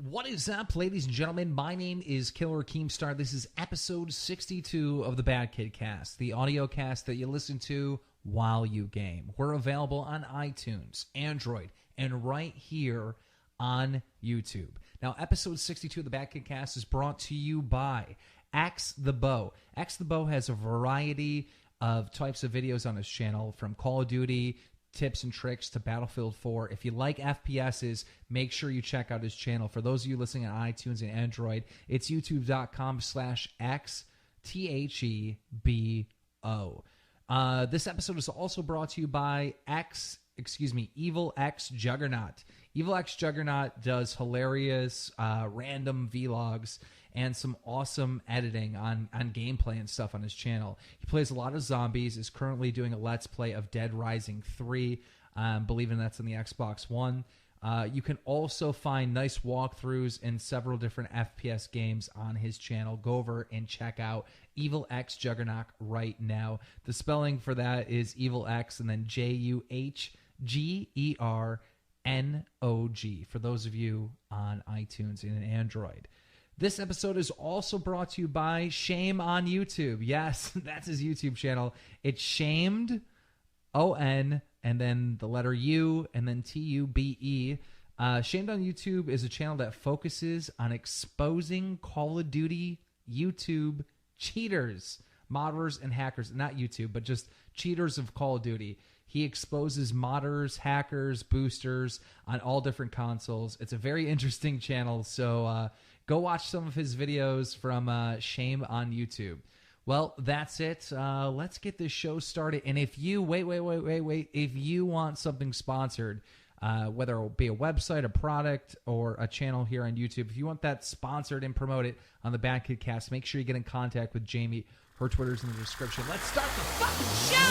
What is up, ladies and gentlemen? My name is Killer Keemstar. This is episode 62 of the BadKidCast, the audio cast that you listen to while you game. We're available on iTunes, Android, and right here on YouTube. Now, episode 62 of the BadKidCast is brought to you by Axe the Bow. Axe the Bow has a variety of types of videos on his channel, from Call of Duty, tips and tricks to Battlefield 4. If you like FPSs, make sure you check out his channel. For those of you listening on iTunes and Android, it's youtube.com/XTHEBO. This episode is also brought to you by Evil X Juggernaut. Evil X Juggernaut does hilarious random vlogs and some awesome editing on gameplay and stuff on his channel. He plays a lot of zombies, is currently doing a Let's Play of Dead Rising 3, believing that's on the Xbox One. You can also find nice walkthroughs in several different FPS games on his channel. Go over and check out Evil X Juggernaut right now. The spelling for that is Evil X and then JUHGERNOG for those of you on iTunes and Android. This episode is also brought to you by Shame on YouTube. Yes, that's his YouTube channel. It's Shamed, O-N, and then the letter U, and then T-U-B-E. Shamed on YouTube is a channel that focuses on exposing Call of Duty YouTube cheaters, modders, and hackers. Not YouTube, but just cheaters of Call of Duty. He exposes modders, hackers, boosters on all different consoles. It's a very interesting channel, so go watch some of his videos from Shame on YouTube. Well, that's it. Let's get this show started. And if you, wait. If you want something sponsored, whether it be a website, a product, or a channel here on YouTube, if you want that sponsored and promoted on the BadKidCast, make sure you get in contact with Jamie. Her Twitter's in the description. Let's start the fucking show!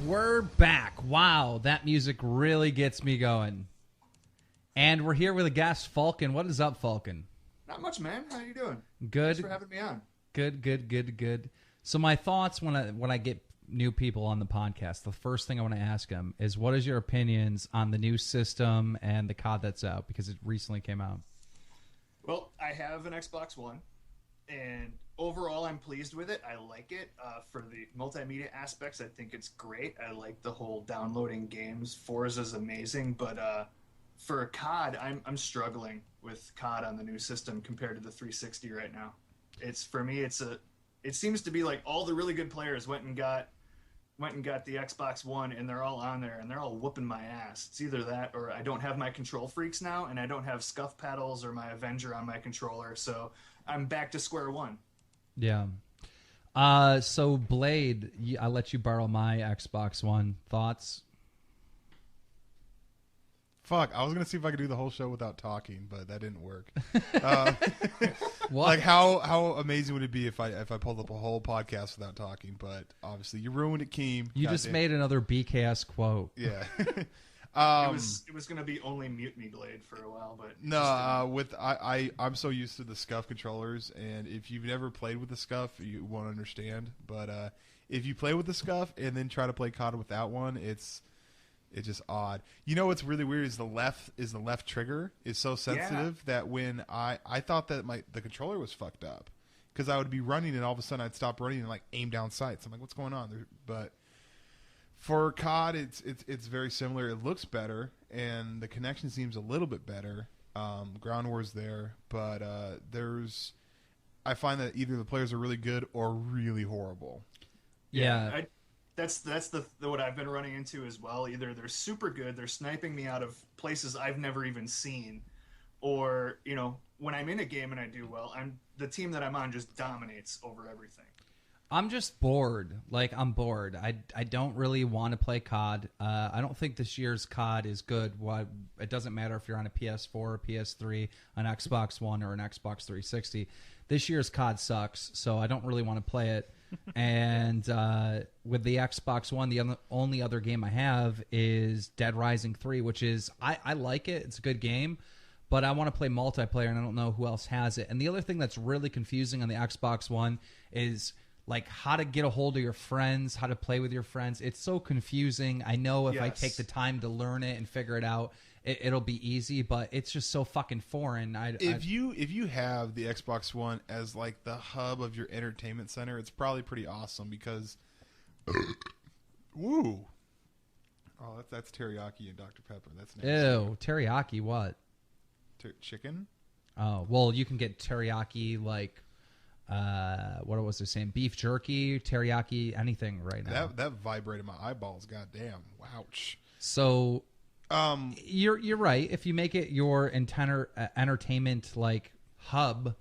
We're back. Wow, that music really gets me going. And we're here with a guest, Falcon. What is up, Falcon? Not much, man. How you doing? Good. Thanks for having me on. Good. So my thoughts when I get new people on the podcast, the first thing I want to ask them is, what is your opinions on the new system and the COD that's out, because it recently came out? Well, I have an Xbox One, and overall, I'm pleased with it. I like it. For the multimedia aspects, I think it's great. I like the whole downloading games. Forza's amazing, but for COD, I'm struggling with COD on the new system compared to the 360 right now. For me, it seems to be like all the really good players went and got the Xbox One, and they're all on there, and they're all whooping my ass. It's either that, or I don't have my control freaks now, and I don't have scuff paddles or my Avenger on my controller, so I'm back to square one. Yeah. So Blade, I let you borrow my Xbox One. Thoughts? Fuck, I was going to see if I could do the whole show without talking, but that didn't work. What? Like, how amazing would it be if I pulled up a whole podcast without talking? But obviously, you ruined it, Keem. You just made another BKS quote. Yeah. It was going to be only Mute Me Blade for a while, but no. I'm so used to the SCUF controllers, and if you've never played with the SCUF, you won't understand. But if you play with the SCUF and then try to play COD without one, it's just odd. You know what's really weird is the left trigger is so sensitive that when I thought that the controller was fucked up, because I would be running and all of a sudden I'd stop running and like aim down sights. I'm like, what's going on? But for COD, it's very similar. It looks better, and the connection seems a little bit better. Ground War's there, but I find that either the players are really good or really horrible. Yeah. That's what I've been running into as well. Either they're super good, they're sniping me out of places I've never even seen, or when I'm in a game and I do well, the team that I'm on just dominates over everything. I'm just bored. Like, I'm bored. I don't really want to play COD. I don't think this year's COD is good. It doesn't matter if you're on a PS4 or PS3, an Xbox One, or an Xbox 360. This year's COD sucks, so I don't really want to play it. And with the Xbox One, the only other game I have is Dead Rising 3, which is, I like it. It's a good game, but I want to play multiplayer, and I don't know who else has it. And the other thing that's really confusing on the Xbox One is like how to get a hold of your friends, how to play with your friends. It's so confusing. I know if I take the time to learn it and figure it out, it'll be easy, but it's just so fucking foreign. If you have the Xbox One as like the hub of your entertainment center, it's probably pretty awesome because, woo, oh that's teriyaki and Dr Pepper. That's nasty. Ew, teriyaki what? Chicken. Oh well, you can get teriyaki like, what was I saying? Beef jerky, teriyaki, anything right now. That vibrated my eyeballs. Goddamn! Ouch. So. You're right. If you make it your entertainment like hub,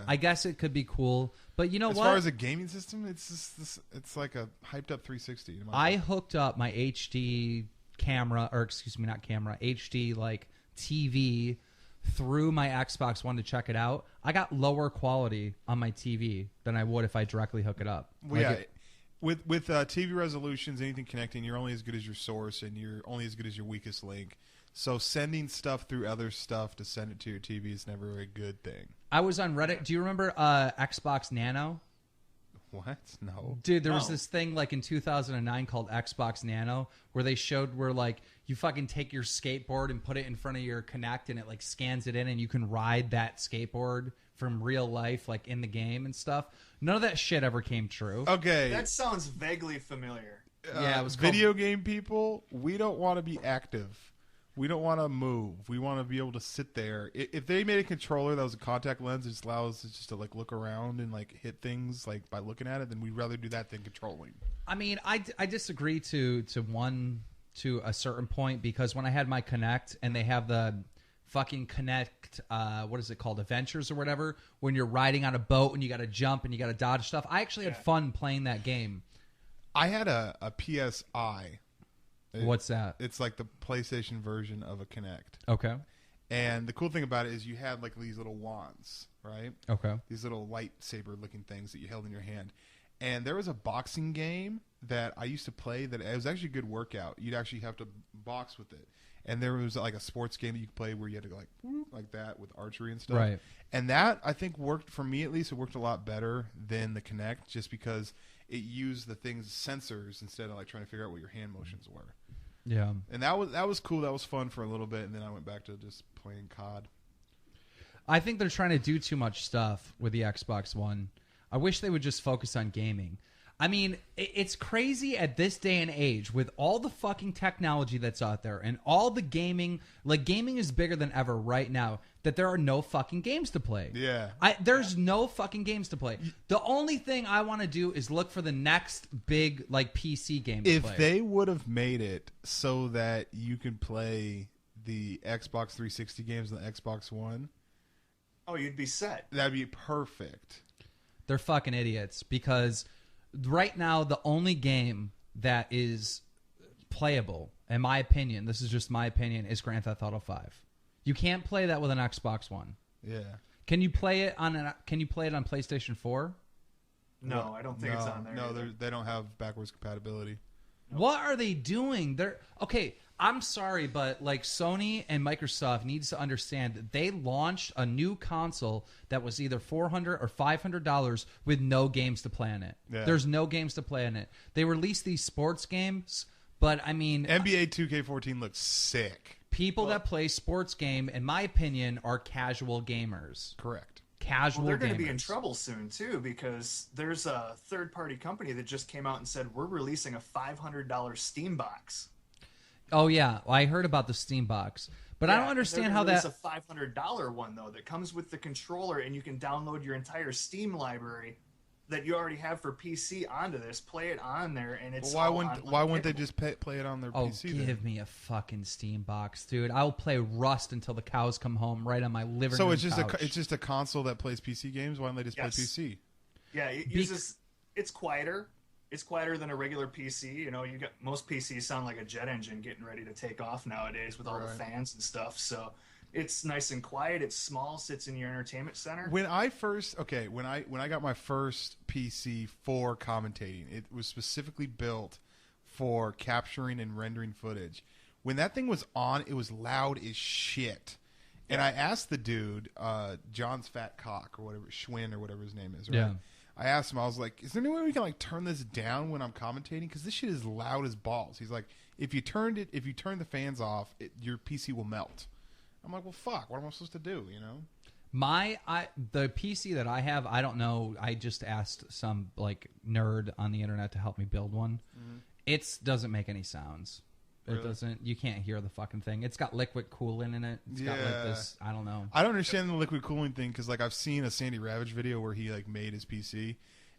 I guess it could be cool. But you know as what? As far as a gaming system, it's like a hyped up 360. I hooked up my HD camera, or excuse me, not camera, HD like TV through my Xbox One to check it out. I got lower quality on my TV than I would if I directly hook it up. Well, With TV resolutions, anything connecting, you're only as good as your source, and you're only as good as your weakest link. So sending stuff through other stuff to send it to your TV is never a good thing. I was on Reddit. Do you remember Xbox Nano? What? No. Dude, there was this thing like in 2009 called Xbox Nano where they showed where like you fucking take your skateboard and put it in front of your Kinect and it like scans it in and you can ride that skateboard from real life like in the game and stuff. None of that shit ever came true. Okay. That sounds vaguely familiar. Yeah, it was video game people, we don't want to be active. We don't want to move. We want to be able to sit there. If they made a controller that was a contact lens that just allows us just to like look around and like hit things like by looking at it, then we'd rather do that than controlling. I mean, I disagree to a certain point because when I had my Kinect and they have the fucking Kinect, what is it called, Adventures or whatever, when you're riding on a boat and you got to jump and you got to dodge stuff. I actually had fun playing that game. I had a PSI. What's that? It's like the PlayStation version of a Kinect. Okay. And the cool thing about it is you had like these little wands, right? Okay. These little lightsaber looking things that you held in your hand. And there was a boxing game that I used to play that it was actually a good workout. You'd actually have to box with it. And there was like a sports game that you could play where you had to go like that with archery and stuff. Right. And that I think worked for me, at least. It worked a lot better than the Kinect just because it used the thing's sensors instead of like trying to figure out what your hand motions were. Yeah. And that was cool. That was fun for a little bit, and then I went back to just playing COD. I think they're trying to do too much stuff with the Xbox One. I wish they would just focus on gaming. I mean, it's crazy at this day and age with all the fucking technology that's out there and all the gaming. Like, gaming is bigger than ever right now, that there are no fucking games to play. Yeah. There's no fucking games to play. The only thing I want to do is look for the next big, like, PC game to play. If they would have made it so that you can play the Xbox 360 games on the Xbox One. Oh, you'd be set. That'd be perfect. They're fucking idiots because right now the only game that is playable, in my opinion, this is just my opinion, is Grand Theft Auto 5. You can't play that with an Xbox One. Yeah. Can you play it on PlayStation 4? No, I don't think it's on there. No, they don't have backwards compatibility. Nope. What are they doing? Okay, I'm sorry, but like Sony and Microsoft needs to understand that they launched a new console that was either $400 or $500 with no games to play on it. Yeah. There's no games to play on it. They released these sports games, but I mean, NBA 2K14 looks sick. People that play sports game, in my opinion, are casual gamers. Correct. Casual. Well, they're going to be in trouble soon too because there's a third-party company that just came out and said we're releasing a $500 Steam box. Oh yeah, I heard about the Steam box, but I don't understand how that. It's a $500 one though that comes with the controller, and you can download your entire Steam library that you already have for PC onto this. Play it on there, and it's. Well, why wouldn't they just play it on their PC? Oh, give me a fucking Steam box, dude! I'll play Rust until the cows come home, right on my living room. So it's just couch. it's just a console that plays PC games. Why don't they just play PC? Yeah, it uses. It's quieter. It's quieter than a regular PC. You know, you got most PCs sound like a jet engine getting ready to take off nowadays with all the fans and stuff. So It's nice and quiet. It's small. Sits in your entertainment center. When I got my first PC for commentating, it was specifically built for capturing and rendering footage. When that thing was on, it was loud as shit. And I asked the dude, John's Fat Cock or whatever, Schwinn or whatever his name is, right? Yeah. I asked him, I was like, is there any way we can like turn this down when I'm commentating? Because this shit is loud as balls. He's like, if you turn the fans off, your PC will melt. I'm like, well, fuck, what am I supposed to do, you know? The PC that I have, I don't know. I just asked some like nerd on the internet to help me build one. Mm-hmm. It doesn't make any sounds. It doesn't. You can't hear the fucking thing. It's got liquid cooling in it. It's got like this. I don't know. I don't understand the liquid cooling thing because like I've seen a Sandy Ravage video where he like made his PC,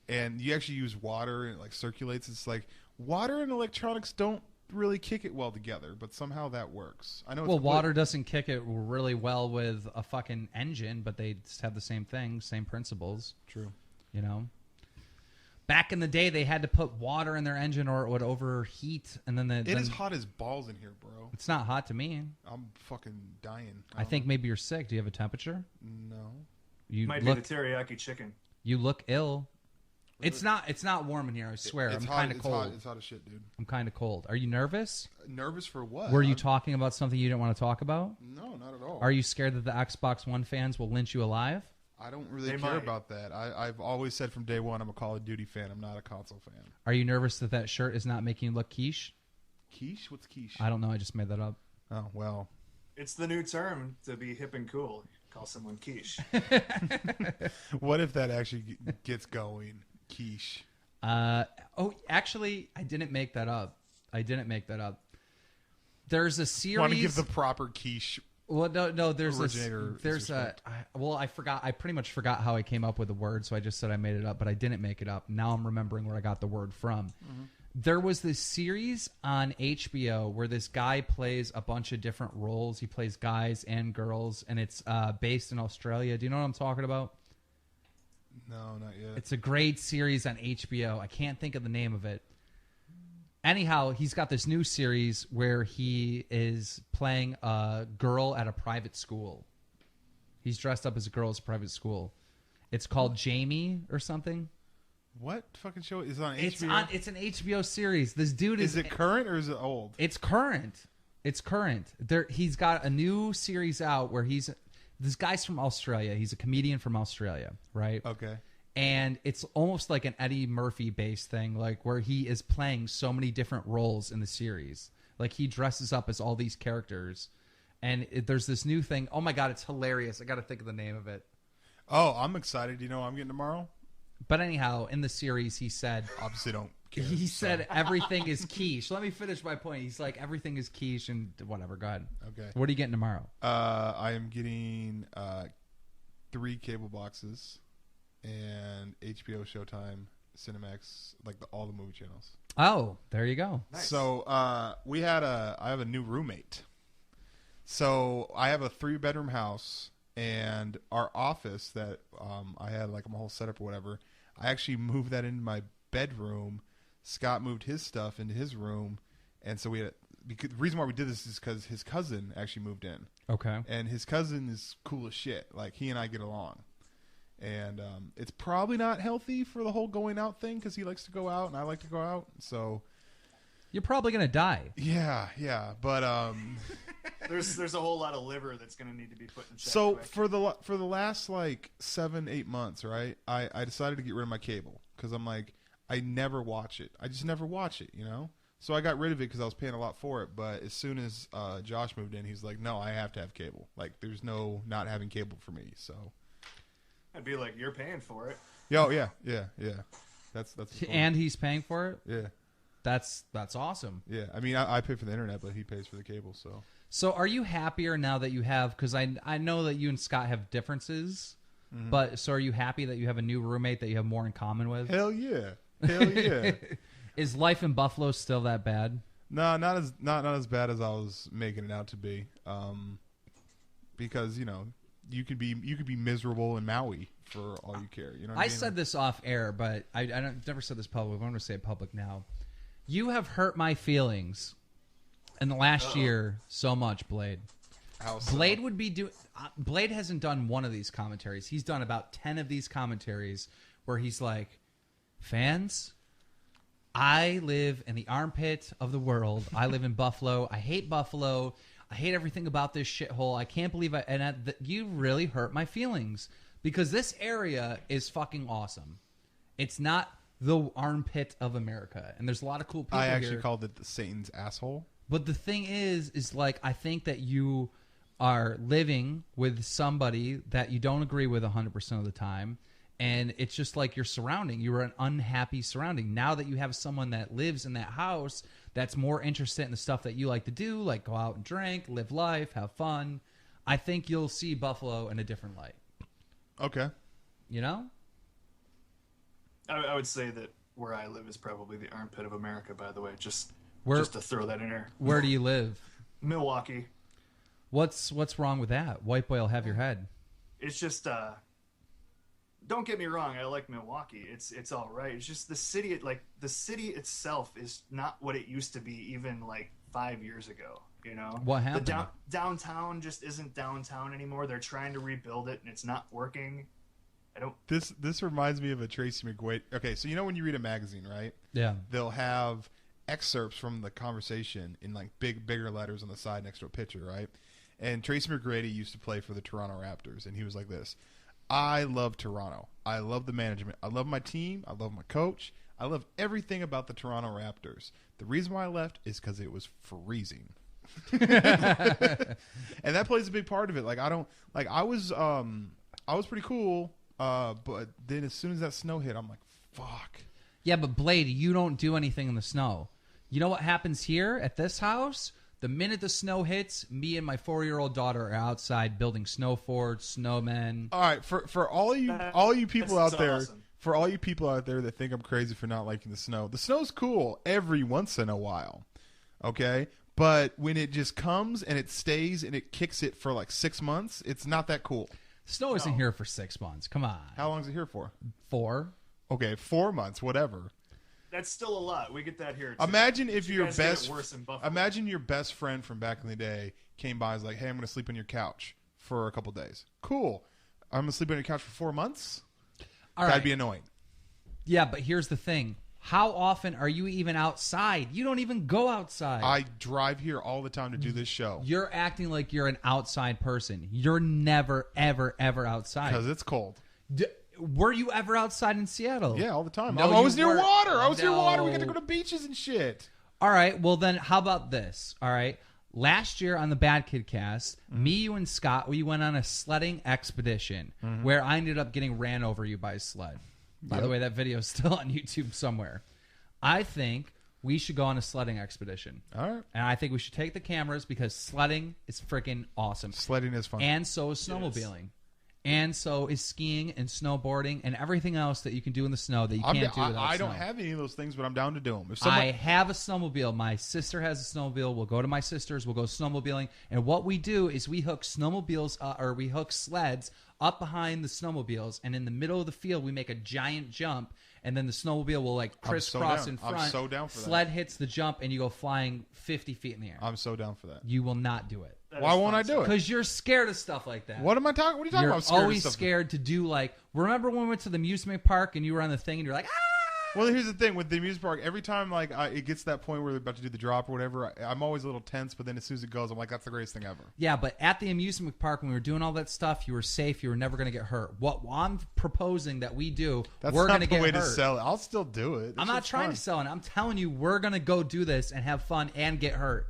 and you actually use water and it like circulates. It's like water and electronics don't really kick it well together, but somehow that works. I know. Well, water doesn't kick it really well with a fucking engine, but they just have the same thing, same principles. True. You know. Back in the day, they had to put water in their engine or it would overheat, and then it is hot as balls in here, bro. It's not hot to me. I'm fucking dying. I think maybe you're sick. Do you have a temperature? No. You might be the teriyaki chicken. You look ill. It's not warm in here. I swear. I'm kind of cold. It's hot as shit, dude. I'm kind of cold. Are you nervous? Nervous for what? Were you talking about something you didn't want to talk about? No, not at all. Are you scared that the Xbox One fans will lynch you alive? I don't really care about that. I've always said from day one I'm a Call of Duty fan. I'm not a console fan. Are you nervous that shirt is not making you look quiche? Quiche? What's quiche? I don't know. I just made that up. Oh, well. It's the new term to be hip and cool. Call someone quiche. What if that actually gets going? Quiche. Actually, I didn't make that up. There's a series. Want to give the proper quiche. Well, no. There's a. I forgot. I pretty much forgot how I came up with the word, so I just said I made it up, but I didn't make it up. Now I'm remembering where I got the word from. Mm-hmm. There was this series on HBO where this guy plays a bunch of different roles. He plays guys and girls, and it's based in Australia. Do you know what I'm talking about? No, not yet. It's a great series on HBO. I can't think of the name of it. Anyhow, he's got this new series where he is playing a girl at a private school. He's dressed up as a girl at a private school. It's called Jamie or something. What fucking show is it on HBO? It's an HBO series. This dude is it current or is it old? It's current. He's got a new series out where this guy's from Australia. He's a comedian from Australia, right? Okay. And it's almost like an Eddie Murphy based thing, like where he is playing so many different roles in the series. Like he dresses up as all these characters, and there's this new thing. Oh my god, it's hilarious! I got to think of the name of it. Oh, I'm excited. Do you know what I'm getting tomorrow? But anyhow, in the series, he said, obviously don't care. He said everything is quiche. Let me finish my point. He's like everything is quiche and whatever. Go ahead. Okay. What are you getting tomorrow? I am getting 3 cable boxes. And HBO, Showtime, Cinemax, like all the movie channels. Oh, there you go. Nice. So I have a new roommate. So I have a 3-bedroom house, and our office that I had like my whole setup or whatever, I actually moved that into my bedroom. Scott moved his stuff into his room, and so the reason why we did this is because his cousin actually moved in. Okay. And his cousin is cool as shit. Like he and I get along. And it's probably not healthy for the whole going out thing because he likes to go out and I like to go out. So you're probably gonna die. Yeah. But there's a whole lot of liver that's gonna need to be put in check. So quick. for the last like 7-8 months, right? I decided to get rid of my cable because I'm like I never watch it. I just never watch it, you know. So I got rid of it because I was paying a lot for it. But as soon as Josh moved in, he's like, no, I have to have cable. Like there's no not having cable for me. So. I'd be like, you're paying for it. Oh yeah. That's and he's paying for it. Yeah, that's awesome. Yeah, I mean, I pay for the internet, but he pays for the cable. So are you happier now that you have? Because I know that you and Scott have differences, but so are you happy that you have a new roommate that you have more in common with? Hell yeah. Is life in Buffalo still that bad? No, not as bad as I was making it out to be. Because you know. You could be miserable in Maui for all you care. You know. What I mean? Said this off air, but I never said this public. I'm going to say it public now. You have hurt my feelings in the last year so much, Blade. How so? Blade would be doing. Blade hasn't done one of these commentaries. He's done about 10 of these commentaries where he's like, "Fans, I live in the armpit of the world. I live in Buffalo. I hate Buffalo. I hate everything about this shithole. I can't believe you really hurt my feelings because this area is fucking awesome. It's not the armpit of America, and there's a lot of cool people I actually here. called it the Satan's asshole. But the thing is like I think that you are living with somebody that you don't agree with 100% of the time. And it's just like your surrounding. You were an unhappy surrounding. Now that you have someone that lives in that house that's more interested in the stuff that you like to do, like go out and drink, live life, have fun, I think you'll see Buffalo in a different light. Okay. You know? I would say that where I live is probably the armpit of America, by the way. Just to throw that in there. Where do you live? Milwaukee. What's wrong with that? White boy will have your head. It's just... don't get me wrong, I like Milwaukee. It's all right. It's just the city itself is not what it used to be even like 5 years ago, you know? What happened? The downtown just isn't downtown anymore. They're trying to rebuild it and it's not working. This reminds me of a Tracy McGrady. Okay, so you know when you read a magazine, right? Yeah. They'll have excerpts from the conversation in like bigger letters on the side next to a picture, right? And Tracy McGrady used to play for the Toronto Raptors, and he was like this: I love Toronto. I love the management. I love my team. I love my coach. I love everything about the Toronto Raptors. The reason why I left is because it was freezing. And that plays a big part of it. Like I was pretty cool, but then as soon as that snow hit, I'm like, fuck. Yeah, but Blade, you don't do anything in the snow. You know what happens here at this house? The minute the snow hits, me and my 4-year-old daughter are outside building snow forts, snowmen. All right, for all you people out there, awesome. For all you people out there that think I'm crazy for not liking the snow's cool every once in a while, okay? But when it just comes and it stays and it kicks it for like 6 months, it's not that cool. Snow isn't here for 6 months. Come on. How long is it here for? 4. Okay, 4 months, whatever. That's still a lot. We get that here too. Imagine if You your guys get it best worse in Buffalo. imagine your best friend from back in the day came by and was like, "Hey, I'm going to sleep on your couch for a couple days." Cool. I'm going to sleep on your couch for 4 months? All That'd right. be annoying. Yeah, but here's the thing. How often are you even outside? You don't even go outside. I drive here all the time to do this show. You're acting like you're an outside person. You're never, ever, ever outside. Because it's cold. Were you ever outside in Seattle? Yeah, all the time. No, I was you near weren't. water. I was near water. We No. got to go to beaches and shit. All right. Well, then how about this? All right. Last year on the Bad Kid Cast, me, you, and Scott, we went on a sledding expedition where I ended up getting ran over you by a sled. By the way, that video is still on YouTube somewhere. I think we should go on a sledding expedition. All right. And I think we should take the cameras because sledding is freaking awesome. Sledding is fun. And so is snowmobiling. And so is skiing and snowboarding and everything else that you can do in the snow that you can't do without I snow. don't have any of those things, but I'm down to do them. If I have a snowmobile. My sister has a snowmobile. We'll go to my sister's. We'll go snowmobiling. And what we do is we hook snowmobiles or we hook sleds up behind the snowmobiles. And in the middle of the field, we make a giant jump. And then the snowmobile will like crisscross in front. I'm so down for that. Sled hits the jump and you go flying 50 feet in the air. I'm so down for that. You will not do it. That Why is won't fun I do stuff. it? Because you're scared of stuff like that. What am I talking? What are you talking You're about? I'm scared of always stuff. scared to do like. Remember when we went to the amusement park and you were on the thing and you're like, ah! Well, here's the thing with the amusement park. Every time like it gets to that point where they're about to do the drop or whatever, I'm always a little tense. But then as soon as it goes, I'm like, that's the greatest thing ever. Yeah, but at the amusement park when we were doing all that stuff, you were safe. You were never going to get hurt. What I'm proposing that we do, That's we're not going to the get way hurt. to sell it. I'll still do it. I'm not trying to sell it. I'm telling you, we're going to go do this and have fun and get hurt.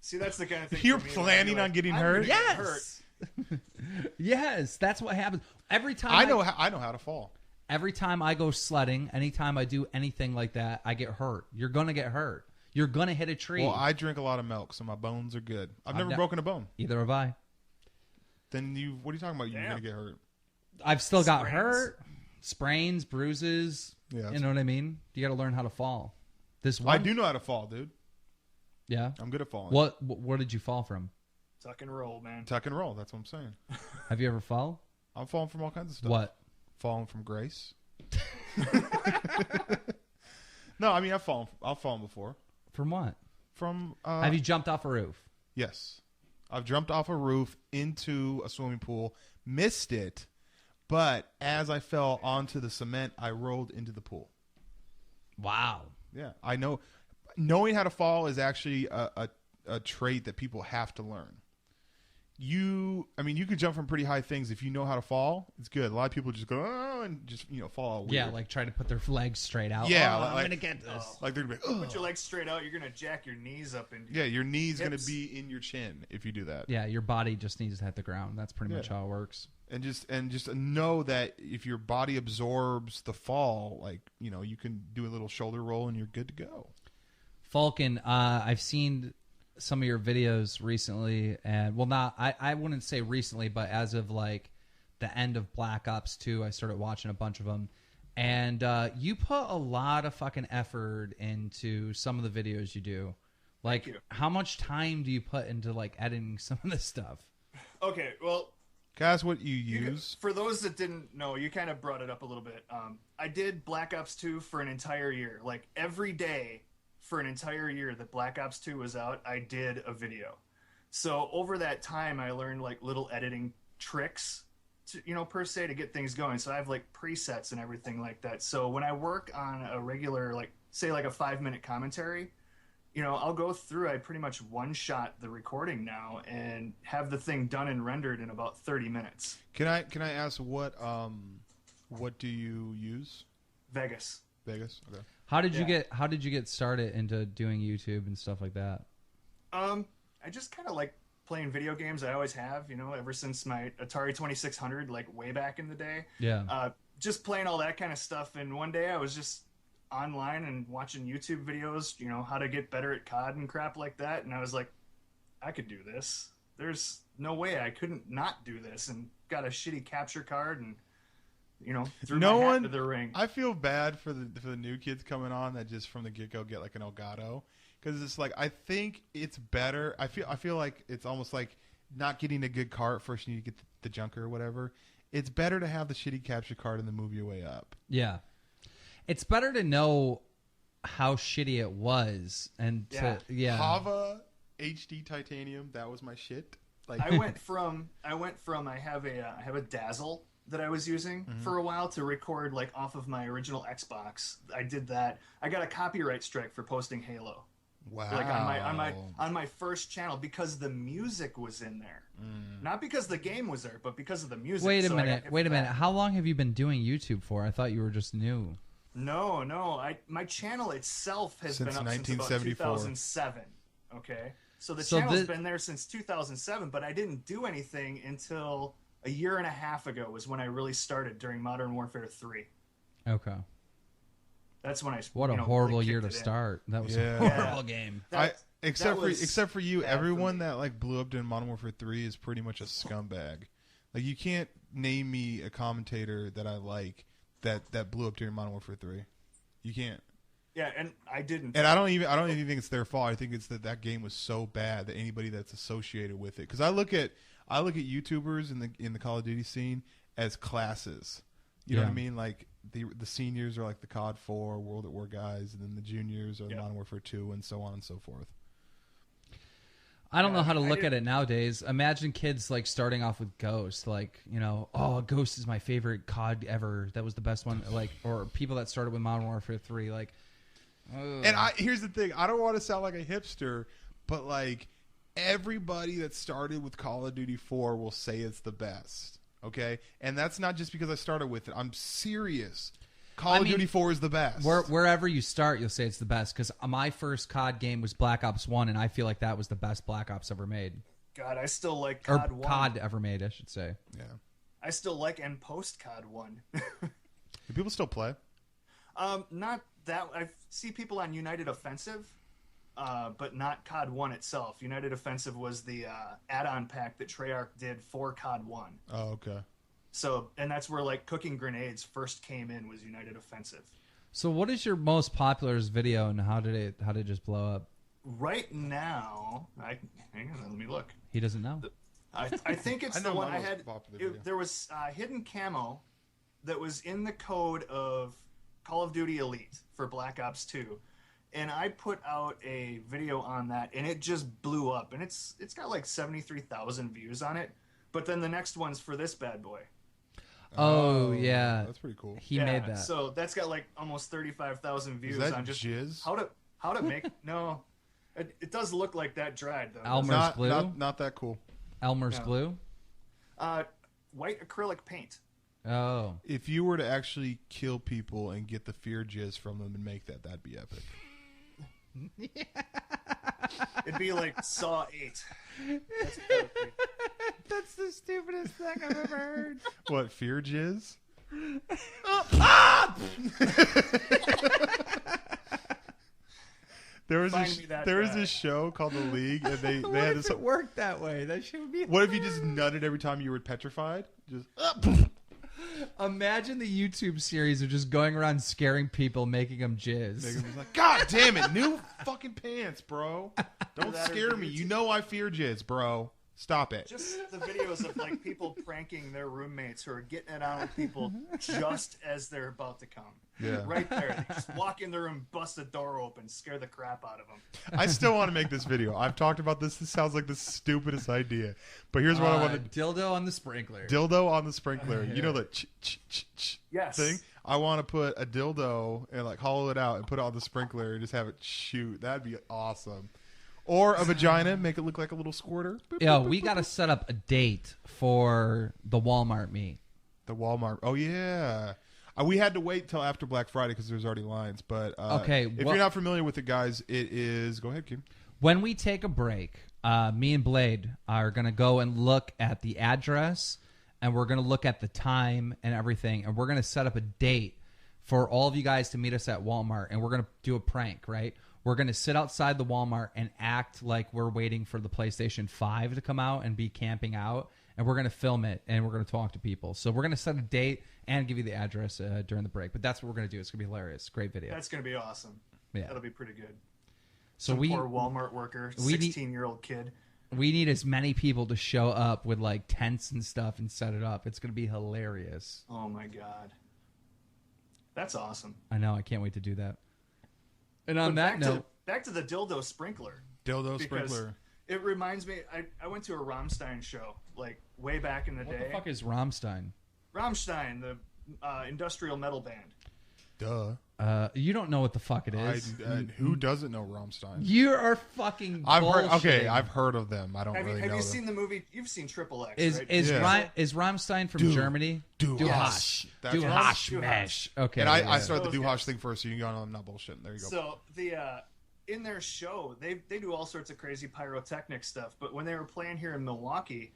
See, that's the kind of thing. You're for me, when planning I on getting I'm hurt? gonna get hurt. Yes. Yes, that's what happens. Every time I know how to fall. Every time I go sledding, anytime I do anything like that, I get hurt. You're going to get hurt. You're going to hit a tree. Well, I drink a lot of milk, so my bones are good. I've never broken a bone. Either have I. Then what are you talking about? You're Damn. going to get hurt. I've still got Sprains. hurt. Sprains, bruises. Yeah, You know what I mean? You got to learn how to fall. This one? I do know how to fall, dude. Yeah. I'm good at falling. What did you fall from? Tuck and roll, man. Tuck and roll. That's what I'm saying. Have you ever fall? I'm falling from all kinds of stuff. What? Falling from grace. No, I mean I've fallen before. From what? From Have you jumped off a roof? Yes. I've jumped off a roof into a swimming pool, missed it, but as I fell onto the cement, I rolled into the pool. Wow. Yeah, I know. Knowing how to fall is actually a trait that people have to learn. You could jump from pretty high things. If you know how to fall, it's good. A lot of people just go, oh, and just, fall out weird. Yeah, like try to put their legs straight out. Yeah, I'm going to get this. Like they're going to be, Put your legs straight out, you're going to jack your knees up. Yeah, your knee's going to be in your chin if you do that. Yeah, your body just needs to hit the ground. That's pretty much how it works. And just know that if your body absorbs the fall, like, you can do a little shoulder roll and you're good to go. Falcon, I've seen some of your videos recently, and I wouldn't say recently, but as of like the end of Black Ops 2, I started watching a bunch of them, and you put a lot of fucking effort into some of the videos you do. Like, how much time do you put into like editing some of this stuff? Okay, well, can I ask what you use? For those that didn't know, you kind of brought it up a little bit. I did Black Ops 2 for an entire year, like every day. For an entire year that Black Ops 2 was out, I did a video. So over that time, I learned like little editing tricks, per se, to get things going. So I have like presets and everything like that. So when I work on a regular, like say like a 5-minute commentary, I'll go through, I pretty much one-shot the recording now and have the thing done and rendered in about 30 minutes. Can I ask what do you use? Vegas. Okay. How did you get started into doing YouTube and stuff like that? I just kind of like playing video games. I always have, ever since my Atari 2600, like way back in the day. Yeah. Just playing all that kind of stuff. And one day I was just online and watching YouTube videos, how to get better at COD and crap like that. And I was like, I could do this. There's no way I couldn't not do this. And got a shitty capture card and threw my hat into the ring. I feel bad for the new kids coming on that just from the get-go get like an Elgato, because it's like, I think it's better. I feel like it's almost like not getting a good car at first. You need to get the junker or whatever. It's better to have the shitty capture card and then move your way up. Yeah, it's better to know how shitty it was and Hava HD titanium, that was my shit. Like I went from I have a Dazzle that I was using for a while to record like off of my original Xbox. I did that. I got a copyright strike for posting Halo. Wow. Like on my first channel because the music was in there. Not because the game was there, but because of the music. Wait a minute. How long have you been doing YouTube for? I thought you were just new. No. My channel itself has been up since about 2007. Okay. So the channel's been there since 2007, but I didn't do anything until a year and a half ago was when I really started during Modern Warfare 3. Okay. That's when I What a horrible year to start. That was a horrible game. Except for you, everyone that like blew up during Modern Warfare 3 is pretty much a scumbag. Like you can't name me a commentator that I like that blew up during Modern Warfare 3. You can't. Yeah, and I didn't. And I don't even think it's their fault. I think it's that game was so bad that anybody that's associated with it. Because I look at YouTubers in the Call of Duty scene as classes. You know what I mean? Like the seniors are like the COD 4 World at War guys, and then the juniors are the Modern Warfare 2, and so on and so forth. I don't know how to look at it nowadays. Imagine kids like starting off with Ghost, like, Ghost is my favorite COD ever. That was the best one. Like, or people that started with Modern Warfare 3, like. Ugh. And here's the thing. I don't want to sound like a hipster, but like everybody that started with Call of Duty 4 will say it's the best. Okay? And that's not just because I started with it. I'm serious. Call of Duty 4 is the best. Wherever you start, you'll say it's the best. Because my first COD game was Black Ops 1, and I feel like that was the best Black Ops ever made. God, I still like COD 1. Or COD ever made, I should say. Yeah. I still like and post COD 1. Do people still play? Not that. I see people on United Offensive, but not COD 1 itself. United Offensive was the add-on pack that Treyarch did for COD 1. Oh, okay. So, and that's where like cooking grenades first came in, was United Offensive. So what is your most popular video, and how did it just blow up? Right now, hang on, let me look. He doesn't know. I think it's the one I had. There was hidden camo that was in the code of Call of Duty Elite for Black Ops 2. And I put out a video on that, and it just blew up. And it's got like 73,000 views on it. But then the next one's for this bad boy. Oh yeah, that's pretty cool. He made that. So that's got like almost 35,000 views Is that on just jizz? how to make no. It does look like that dried though. Elmer's glue. Not that cool. Elmer's glue. White acrylic paint. Oh. If you were to actually kill people and get the fear jizz from them and make that, that'd be epic. It'd be like Saw 8. That's the stupidest thing I've ever heard. What, fear jizz? There was this show called The League, and they What had if this. it worked that way? That should be. What if you just nutted every time you were petrified? Just Imagine the YouTube series of just going around scaring people, making them jizz. was like, God damn it, new fucking pants, bro. Don't That or scare the me. YouTube- You know I fear jizz, bro. Stop it. Just the videos of like people pranking their roommates who are getting it on with people just as they're about to come. Yeah. Right there. They just walk in the room, bust the door open, scare the crap out of them. I still want to make this video. I've talked about this. This sounds like the stupidest idea. But here's what I want to dildo on the sprinkler. dildo on the sprinkler. You know the Yes. thing? I want to put a dildo and like hollow it out and put it on the sprinkler and just have it shoot. That'd be awesome. Or a vagina, make it look like a little squirter. Boop, Yeah, boop, we boop, got to boop. set up a date for the Walmart meet. The Walmart. Oh yeah. We had to wait till after Black Friday because there's already lines. But Okay, if you're not familiar with it, guys, it is. Go ahead, Kim. When we take a break, me and Blade are going to go and look at the address, and we're going to look at the time and everything, and we're going to set up a date for all of you guys to meet us at Walmart, and we're going to do a prank, right? We're going to sit outside the Walmart and act like we're waiting for the PlayStation 5 to come out and be camping out, and we're going to film it, and we're going to talk to people. So we're going to set a date and give you the address during the break, but that's what we're going to do. It's going to be hilarious. Great video. That's going to be awesome. Yeah. That'll be pretty good. So Some poor Walmart worker, 16-year-old kid. We need as many people to show up with like tents and stuff and set it up. It's going to be hilarious. Oh my god. That's awesome. I know. I can't wait to do that. And on that note, back to the dildo sprinkler. Dildo Because sprinkler. It reminds me, I went to a Rammstein show, like way back in the what day. the fuck is Rammstein? Rammstein, the industrial metal band. Duh. You don't know what the fuck it is. Who doesn't know Rammstein? You are fucking I've heard. Okay, bullshitting. I've heard of them. I don't Have really you know them. seen the movie? You've seen Triple X, Is right? is Yeah. is Rammstein from Du- Germany? Du Du Hasch. Hasch. That's Du right. Hasch Du mesh. Okay. And yeah. I started the Those Du guys. Hasch thing first, so you can go on. I'm not bullshitting. There you go. So the in their show, they do all sorts of crazy pyrotechnic stuff. But when they were playing here in Milwaukee,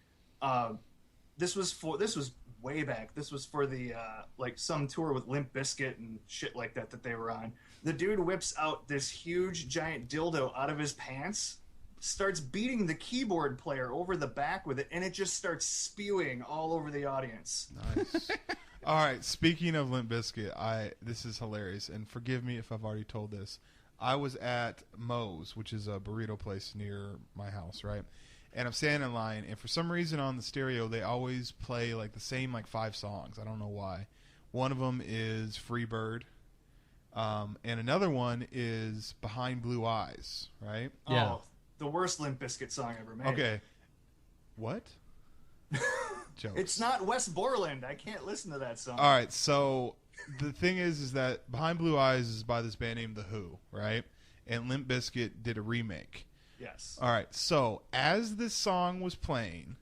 this was way back. This was for the like some tour with Limp Bizkit and shit like that they were on. The dude whips out this huge giant dildo out of his pants, starts beating the keyboard player over the back with it, and it just starts spewing all over the audience. Nice. All right. Speaking of Limp Bizkit, this is hilarious, and forgive me if I've already told this. I was at Moe's, which is a burrito place near my house, right? And I'm standing in line, and for some reason on the stereo, they always play like the same like 5 songs. I don't know why. One of them is Free Bird, and another one is Behind Blue Eyes, right? Yeah. Oh, the worst Limp Bizkit song ever made. Okay. What? Jokes. It's not West Borland. I can't listen to that song. All right, so the thing is that Behind Blue Eyes is by this band named The Who, right? And Limp Bizkit did a remake. Yes. All right, so as this song was playing,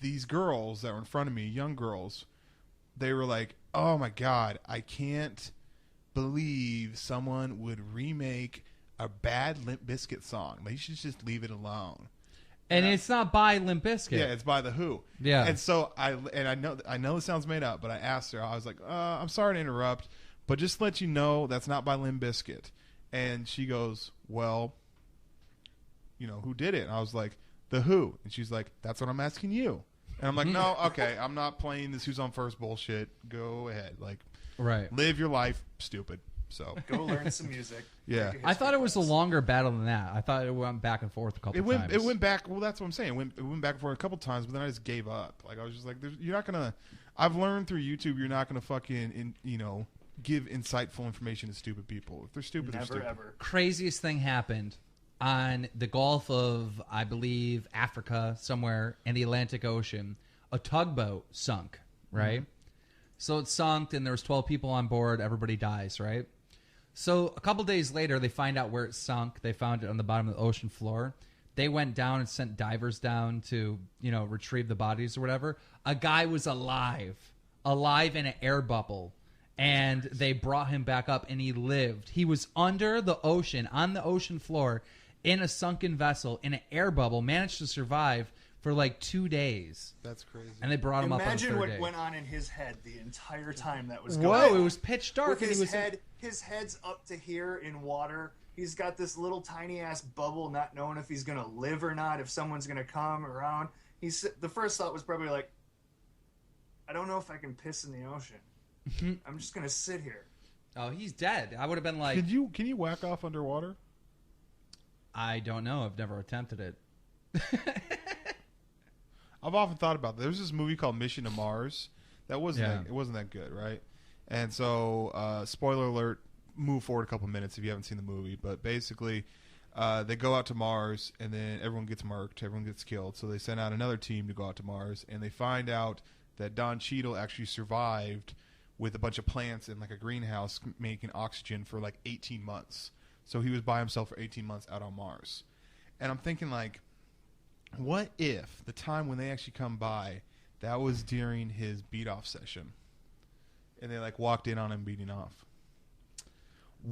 these girls that were in front of me, young girls, they were like, "Oh my god, I can't believe someone would remake a bad Limp Bizkit song. They should just leave it alone." And it's not by Limp Bizkit. Yeah, it's by The Who. Yeah. And so I know it sounds made up, but I asked her. I was like, "I'm sorry to interrupt, but just to let you know that's not by Limp Bizkit." And she goes, "Well, you know who did it?" And I was like, "The Who." And she's like, "That's what I'm asking you." And I'm like, "No, okay, I'm not playing this Who's on First bullshit. Go ahead, like, Right. live your life, stupid." So Go learn some music. Yeah. Take a I thought it was a history longer battle than that. I thought it went back and forth a couple times. It went back. Well, that's what I'm saying. It went back and forth a couple times, but then I just gave up. Like I was just like, "You're not gonna." I've learned through YouTube, you're not gonna fucking, give insightful information to stupid people. If they're stupid, they're Never stupid. ever. Craziest thing happened on the Gulf of, I believe, Africa, somewhere in the Atlantic Ocean. A tugboat sunk, right? So it sunk, and there was 12 people on board. Everybody dies, right? So a couple days later, they find out where it sunk. They found it on the bottom of the ocean floor. They went down and sent divers down to, retrieve the bodies or whatever. A guy was alive in an air bubble. And they brought him back up, and he lived. He was under the ocean, on the ocean floor, in a sunken vessel, in an air bubble, managed to survive for like 2 days. That's crazy. And they brought him up on the Imagine third what day. went on in his head the entire time that was going Whoa, on. it was pitch dark. With And his head's up to here in water. He's got this little tiny ass bubble, not knowing if he's gonna live or not, if someone's gonna come around. The first thought was probably like, I don't know if I can piss in the ocean. I'm just gonna sit here. Oh, he's dead. I would have been like, Can you whack off underwater? I don't know. I've never attempted it. I've often thought about that. There's this movie called Mission to Mars. It wasn't that good, right? And so, spoiler alert, move forward a couple minutes if you haven't seen the movie. But basically, they go out to Mars, and then everyone gets murked, everyone gets killed. So they send out another team to go out to Mars, and they find out that Don Cheadle actually survived with a bunch of plants in like a greenhouse making oxygen for like 18 months. So he was by himself for 18 months out on Mars. And I'm thinking like, what if the time when they actually come by, that was during his beat off session, and they like walked in on him beating off?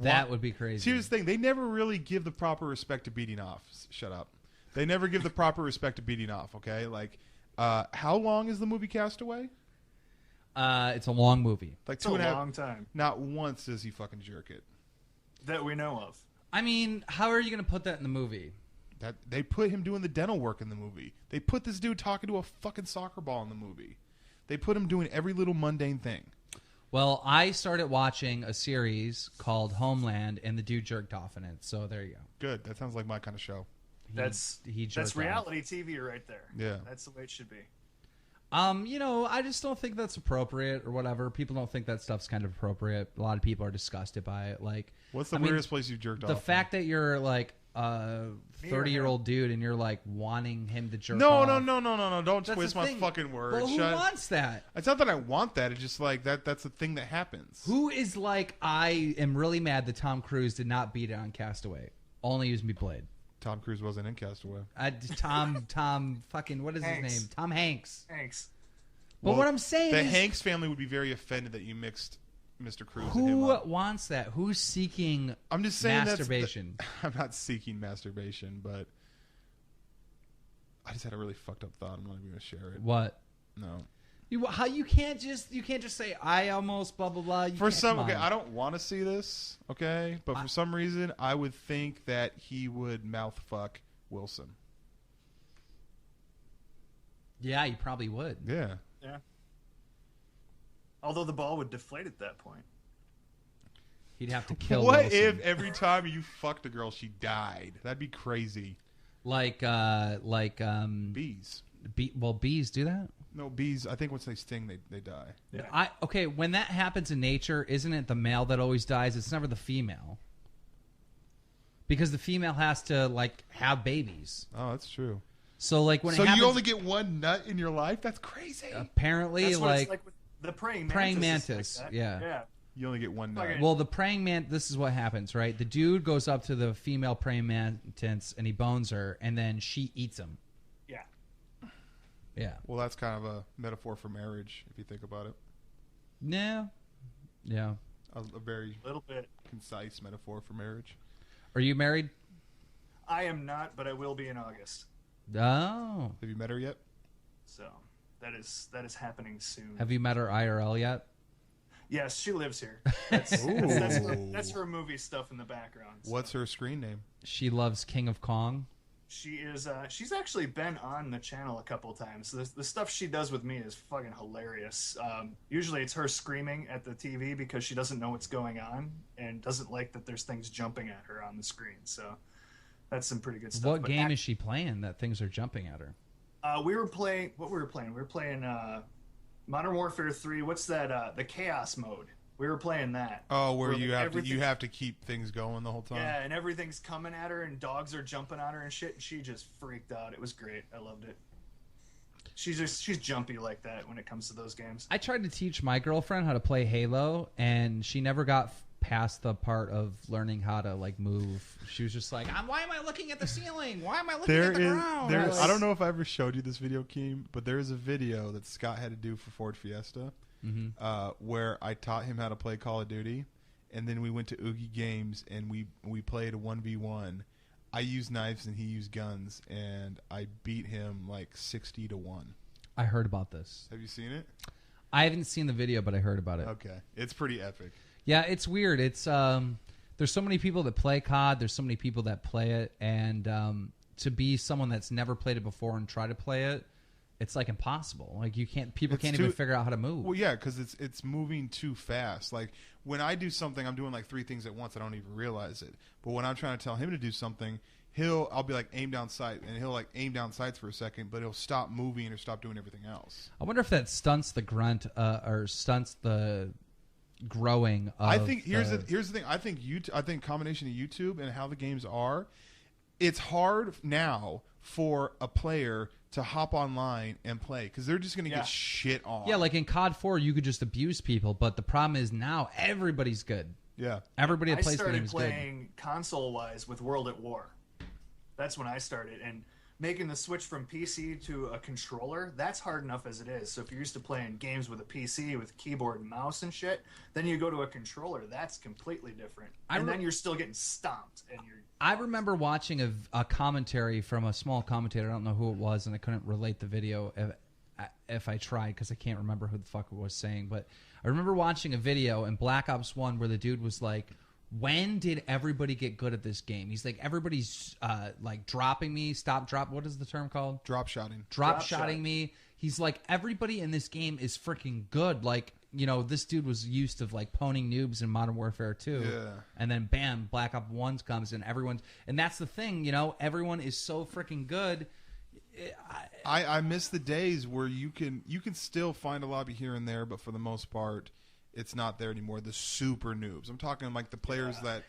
That would be crazy. Here's the thing: they never really give the proper respect to beating off. Shut up. They never give the proper respect to beating off. Okay, like how long is the movie Castaway? It's a long movie. Like It's two a and a half. long time Not once does he fucking jerk it. that we know of. I mean, how are you going to put that in the movie? That they put him doing the dental work in the movie. They put this dude talking to a fucking soccer ball in the movie. They put him doing every little mundane thing. Well, I started watching a series called Homeland, and the dude jerked off in it. So there you go. Good. That sounds like my kind of show. He jerked That's off. reality TV right there. Yeah. That's the way it should be. I just don't think that's appropriate or whatever. People don't think that stuff's kind of appropriate. A lot of people are disgusted by it. Like, What's the weirdest place you've jerked off? the fact that you're like a Me or 30-year-old dude and you're like wanting him to jerk No. off. Don't That's twist the my thing. fucking words. Well, who Shut- wants that? It's not that I want that. It's just like that's a thing that happens. Who is like, I am really mad that Tom Cruise did not beat it on Castaway. Only used me Blade. Tom Cruise wasn't in Castaway. Tom fucking, what is Hanks. his name? Tom Hanks. Thanks. But Well, what I'm saying the is, Hanks family would be very offended that you mixed Mr. Cruise and him who up. wants that? Who's seeking I'm just saying masturbation? I'm not seeking masturbation, but I just had a really fucked up thought. I'm not even gonna share it. What? No. You can't just say I almost blah blah blah. I don't want to see this, okay? But for some reason, I would think that he would mouth fuck Wilson. Yeah, you probably would. Yeah. Yeah. Although the ball would deflate at that point. He'd have to kill. What Wilson. if every time you fucked a girl, she died? That'd be crazy. Like Bees. bees do that? No, bees. I think once they sting, they die. Yeah. Okay, when that happens in nature, isn't it the male that always dies? It's never the female. Because the female has to like have babies. Oh, that's true. So like when So it happens, you only get one nut in your life? That's crazy. apparently That's what like, it's like with the praying mantis. praying is mantis, like that. yeah. Yeah. You only get one nut. Okay. well, the praying man. This is what happens, right? The dude goes up to the female praying mantis and he bones her, and then she eats him. Yeah. Yeah. Well, that's kind of a metaphor for marriage, if you think about it. Yeah. Yeah. A very A little bit. concise metaphor for marriage. Are you married? I am not, but I will be in August. Oh. Have you met her yet? So that is happening soon. Have you met her IRL yet? Yes, she lives here. That's Ooh. that's her movie stuff in the background. So. What's her screen name? She loves King of Kong. She is. She's actually been on the channel a couple of times. The stuff she does with me is fucking hilarious. Usually it's her screaming at the TV because she doesn't know what's going on and doesn't like that there's things jumping at her on the screen. So that's some pretty good stuff. What But game is she playing that things are jumping at her? we were playing? What we were playing? We were playing Modern Warfare 3. What's that? The Chaos mode. We were playing that. Oh, where like, you have to keep things going the whole time. Yeah, and everything's coming at her, and dogs are jumping on her and shit. And she just freaked out. It was great. I loved it. She's jumpy like that when it comes to those games. I tried to teach my girlfriend how to play Halo, and she never got past the part of learning how to like move. She was just like, "Why am I looking at the ceiling? Why am I looking at the ground?" I don't know if I ever showed you this video, Keem, but there is a video that Scott had to do for Ford Fiesta, where I taught him how to play Call of Duty, and then we went to Oogie Games and we played a 1v1. I used knives and he used guns, and I beat him like 60-1. I heard about this. Have you seen it? I haven't seen the video, but I heard about it. Okay, it's pretty epic. Yeah, it's weird. It's there's so many people that play COD. There's so many people that play it, and to be someone that's never played it before and try to play it, it's like impossible. Like people can't even figure out how to move. Well, yeah, because it's moving too fast. Like when I do something, I'm doing like 3 things at once. I don't even realize it. But when I'm trying to tell him to do something, I'll be like aim down sight, and he'll like aim down sights for a second, but he'll stop moving or stop doing everything else. I wonder if that stunts the grunt or stunts the growing of I think here's the thing. I think combination of YouTube and how the games are, it's hard now for a player to hop online and play because they're just going to get shit on. Yeah, like in COD 4, you could just abuse people, but the problem is now everybody's good. Yeah, everybody that plays the game is good. I started playing console-wise with World at War. That's when I started, and making the switch from PC to a controller, that's hard enough as it is. So if you're used to playing games with a PC with keyboard and mouse and shit, then you go to a controller, that's completely different. And then you're still getting stomped. I remember watching a commentary from a small commentator. I don't know who it was, and I couldn't relate the video if I tried because I can't remember who the fuck it was saying. But I remember watching a video in Black Ops 1 where the dude was like, when did everybody get good at this game? He's like, everybody's like dropping me, what is the term called? Drop shotting. Drop shotting me. He's like, everybody in this game is freaking good. Like, this dude was used to like poning noobs in Modern Warfare 2. Yeah. And then bam, Black Ops 1 comes and and that's the thing, everyone is so freaking good. I miss the days where you can still find a lobby here and there, but for the most part, it's not there anymore. The super noobs. I'm talking like the players that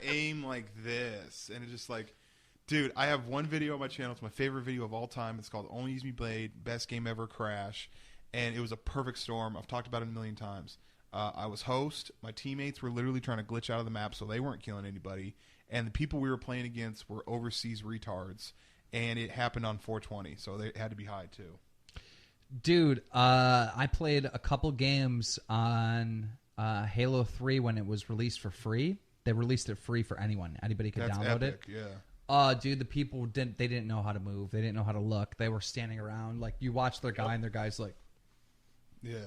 aim like this, and it's just like, dude. I have one video on my channel. It's my favorite video of all time. It's called "Only Use Me Blade," best game ever, Crash, and it was a perfect storm. I've talked about it a million times. I was host. My teammates were literally trying to glitch out of the map, so they weren't killing anybody, and the people we were playing against were overseas retards, and it happened on 420, so they had to be high too. Dude, I played a couple games on Halo 3 when it was released for free. They released it free for anyone. Anybody could download epic, it. Yeah. Dude, the people didn't know how to move. They didn't know how to look. They were standing around. Like, you watch their guy, and their guy's like... Yeah.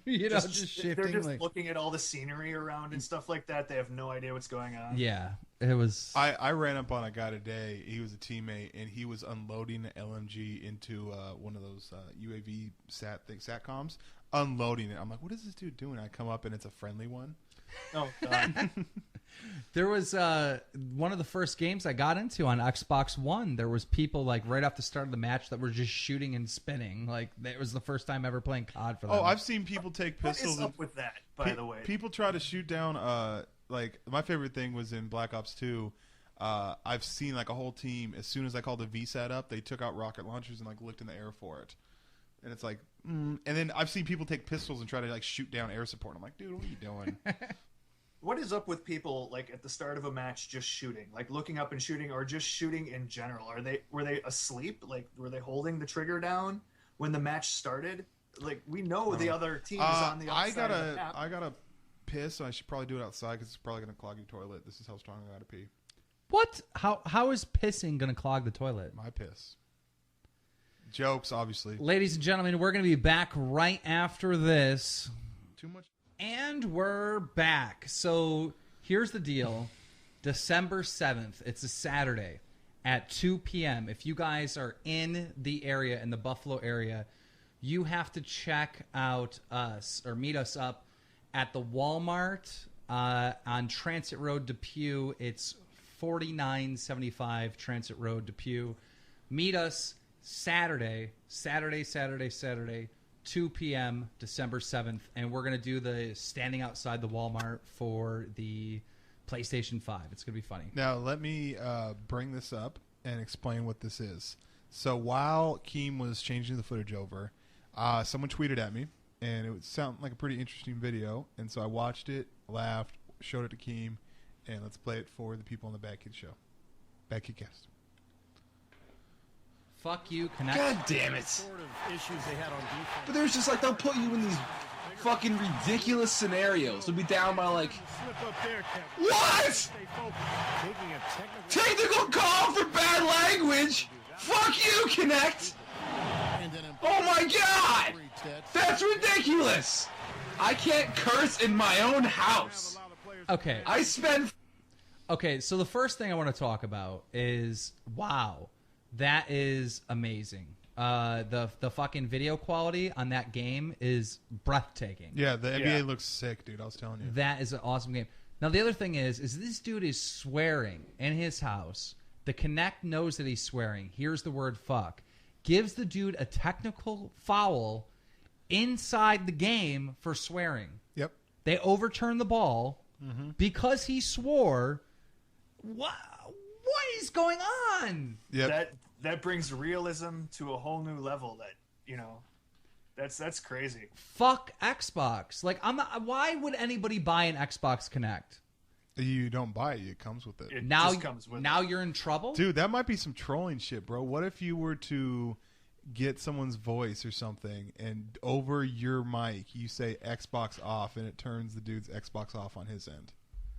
just shifting. They're just looking at all the scenery around and stuff like that. They have no idea what's going on. Yeah, it was... I ran up on a guy today. He was a teammate, and he was unloading an LMG into one of those UAV SATCOMs. Unloading it. I'm like, what is this dude doing? I come up, and it's a friendly one. Oh, God. There was one of the first games I got into on Xbox One. There was people like right off the start of the match that were just shooting and spinning. Like it was the first time ever playing COD for them. Oh, I've seen people take pistols. What is up with that, by the way? People try to shoot down. Like my favorite thing was in Black Ops 2. I've seen like a whole team. As soon as I called the VSAT up, they took out rocket launchers and like looked in the air for it. And it's like, and then I've seen people take pistols and try to like shoot down air support. I'm like, dude, what are you doing? What is up with people like at the start of a match just shooting, like looking up and shooting, or just shooting in general? Were they asleep? Like were they holding the trigger down when the match started? Like we know the other team is on the other side of the map. I gotta piss. I should probably do it outside because it's probably gonna clog your toilet. This is how strong I gotta pee. What? How is pissing gonna clog the toilet? My piss. Jokes, obviously. Ladies and gentlemen, we're gonna be back right after this. Too much. And we're back. So here's the deal. December 7th, it's a Saturday at 2 p.m. If you guys are in the area, in the Buffalo area, you have to check out us or meet us up at the Walmart on Transit Road, Depew. It's 4975 Transit Road, Depew. Meet us Saturday, 2 p.m. December 7th, and we're going to do the standing outside the Walmart for the PlayStation 5. It's going to be funny. Now, let me bring this up and explain what this is. So while Keem was changing the footage over, someone tweeted at me, and it would sound like a pretty interesting video. And so I watched it, laughed, showed it to Keem, and let's play it for the people on the Bad Kid Show. Bad Kid Cast. Fuck you, Connect. God damn it. But there's just like, they'll put you in these fucking ridiculous scenarios. They'll be down by like, what? Technical call for bad language? Fuck you, Connect. Oh my god. That's ridiculous. I can't curse in my own house. Okay. I spend... Okay, so the first thing I want to talk about is, wow, that is amazing. The fucking video quality on that game is breathtaking. Yeah, the NBA looks sick, dude. I was telling you. That is an awesome game. Now, the other thing is this dude is swearing in his house. The Kinect knows that he's swearing. Here's the word fuck. Gives the dude a technical foul inside the game for swearing. Yep. They overturn the ball because he swore. What is going on? Yep. That brings realism to a whole new level. That, you know, that's crazy. Fuck Xbox. Like, I'm not, why would anybody buy an Xbox Kinect? You don't buy it. It comes with it. It Now, just comes with now it. you're in trouble? Dude, that might be some trolling shit, bro. What if you were to get someone's voice or something, and over your mic you say Xbox off, and it turns the dude's Xbox off on his end?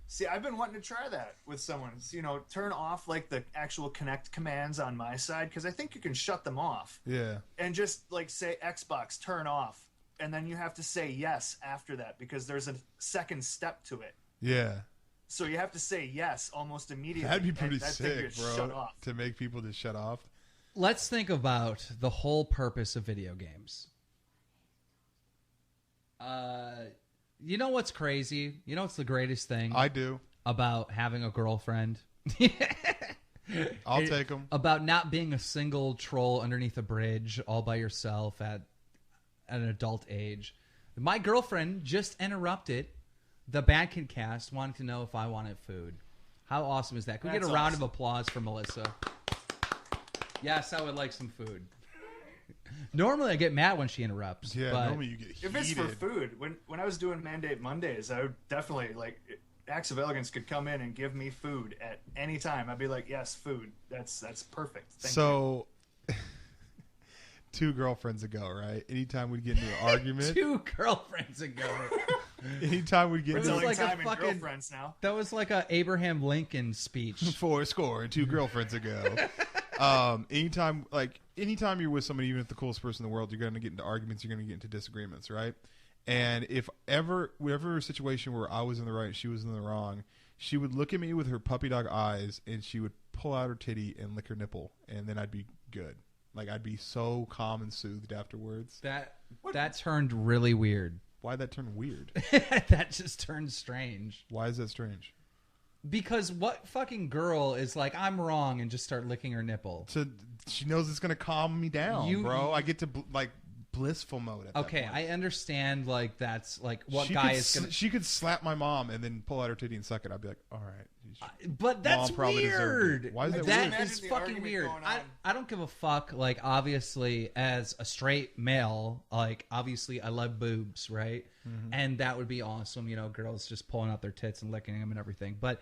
See, I've been wanting to try that with someone. You know, turn off like the actual Kinect commands on my side, because I think you can shut them off. Yeah. And just like say Xbox turn off, and then you have to say yes after that, because there's a second step to it. Yeah. So you have to say yes almost immediately. That'd be pretty and that thing sick, gets bro. Shut off. To make people just shut off. Let's think about the whole purpose of video games. You know what's crazy? You know what's the greatest thing I do. about having a girlfriend? I'll take them. About not being a single troll underneath a bridge all by yourself at an adult age. My girlfriend just interrupted the Bad Kid Cast, wanting to know if I wanted food. How awesome is that? Can we get a That's round awesome. of applause for Melissa? Yes, I would like some food. Normally, I get mad when she interrupts. Yeah, but normally you get heated. If it's for food, when I was doing Mandate Mondays, I would definitely like Acts of Elegance could come in and give me food at any time. I'd be like, yes, food. That's perfect. Thank you. 2 girlfriends ago, right? Anytime we'd get into an argument, 2 girlfriends ago. anytime we'd get We're This into is telling like a time and fucking- girlfriends now. That was like a Abraham Lincoln speech. 4 score and 2 girlfriends ago. Anytime you're with somebody, even if the coolest person in the world, you're going to get into arguments, you're going to get into disagreements, right? And if ever a situation where I was in the right and she was in the wrong, she would look at me with her puppy dog eyes and she would pull out her titty and lick her nipple, and then I'd be good. Like, I'd be so calm and soothed afterwards. That turned really weird. Why'd that turn weird? That just turned strange. Why is that strange? Because what fucking girl is like, I'm wrong, and just start licking her nipple? She knows it's going to calm me down, bro. I get to, blissful mode at that Okay, point. I understand, like, that's, like, what she guy could is going to... She could slap my mom and then pull out her titty and suck it. I'd be like, all right. But that's Mom probably deserved weird. it. Why is that That weird? is Imagine the fucking argument weird. going on. I don't give a fuck. Like, obviously, as a straight male, like, obviously, I love boobs, right? Mm-hmm. And that would be awesome. You know, girls just pulling out their tits and licking them and everything. But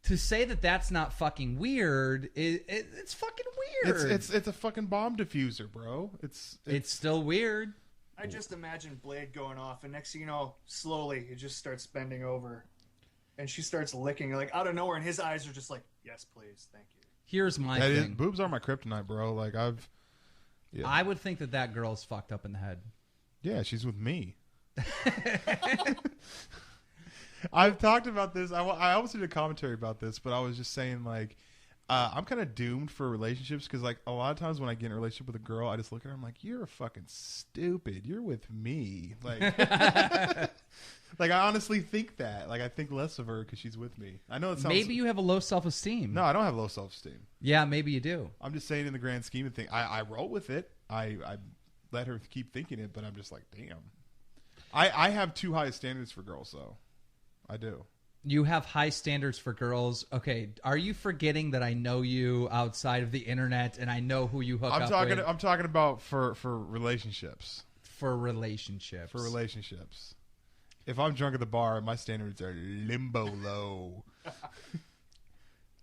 to say that that's not fucking weird, it's fucking weird. It's a fucking bomb diffuser, bro. It's still weird. I just imagine Blade going off, and next thing you know, slowly he just starts bending over, and she starts licking like out of nowhere, and his eyes are just like, "Yes, please, thank you." Here's my that is, thing. boobs are my kryptonite, bro. Like I would think that girl's fucked up in the head. yeah, she's with me. I've talked about this. I almost did a commentary about this, but I was just saying, like, I'm kind of doomed for relationships because, like, a lot of times when I get in a relationship with a girl, I just look at her, I'm like, you're fucking stupid. You're with me. Like, like I honestly think that. Like, I think less of her because she's with me. I know it sounds... Maybe you have a low self-esteem. No, I don't have low self-esteem. Yeah, maybe you do. I'm just saying in the grand scheme of things, I roll with it. I let her keep thinking it, but I'm just like, damn. I have too high standards for girls, though. I do. You have high standards for girls. Okay, are you forgetting that I know you outside of the internet and I know who you hook up with? I'm talking about for relationships. For relationships. For relationships. If I'm drunk at the bar, my standards are limbo low.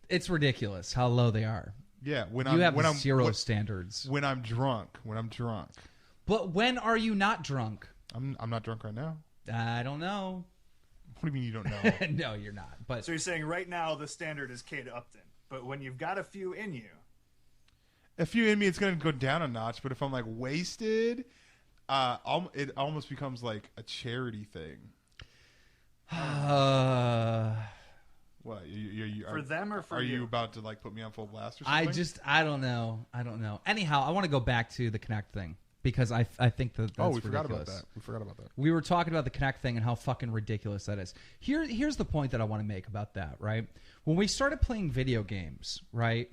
It's ridiculous how low they are. Yeah, you have zero standards. When I'm drunk. But when are you not drunk? I'm not drunk right now. I don't know. What do you mean you don't know? No, you're not. But so you're saying right now the standard is Kate Upton, but when you've got a few in you, it's going to go down a notch. But if I'm like wasted, it almost becomes like a charity thing. What? For them or for you? Are you about to like put me on full blast or something? I don't know. Anyhow, I want to go back to the Kinect thing. Because I think that's we forgot about that. We were talking about the Kinect thing and how fucking ridiculous that is. Here's the point that I want to make about that, right? When we started playing video games, right,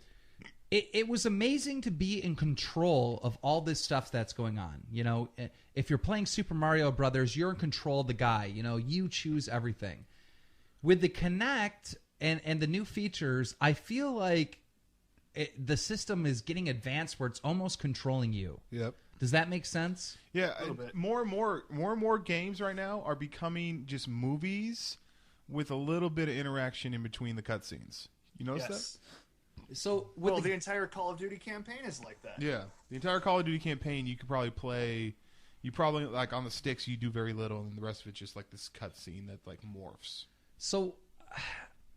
it was amazing to be in control of all this stuff that's going on. You know, if you're playing Super Mario Brothers, you're in control of the guy. You know, you choose everything. With the Kinect and the new features, I feel like the system is getting advanced where it's almost controlling you. Yep. Does that make sense? Yeah, more and more games right now are becoming just movies with a little bit of interaction in between the cutscenes. You notice that? So, the entire Call of Duty campaign is like that. Yeah, the entire Call of Duty campaign, you could probably play. You probably like on the sticks, you do very little, and the rest of it's just like this cutscene that like morphs. So,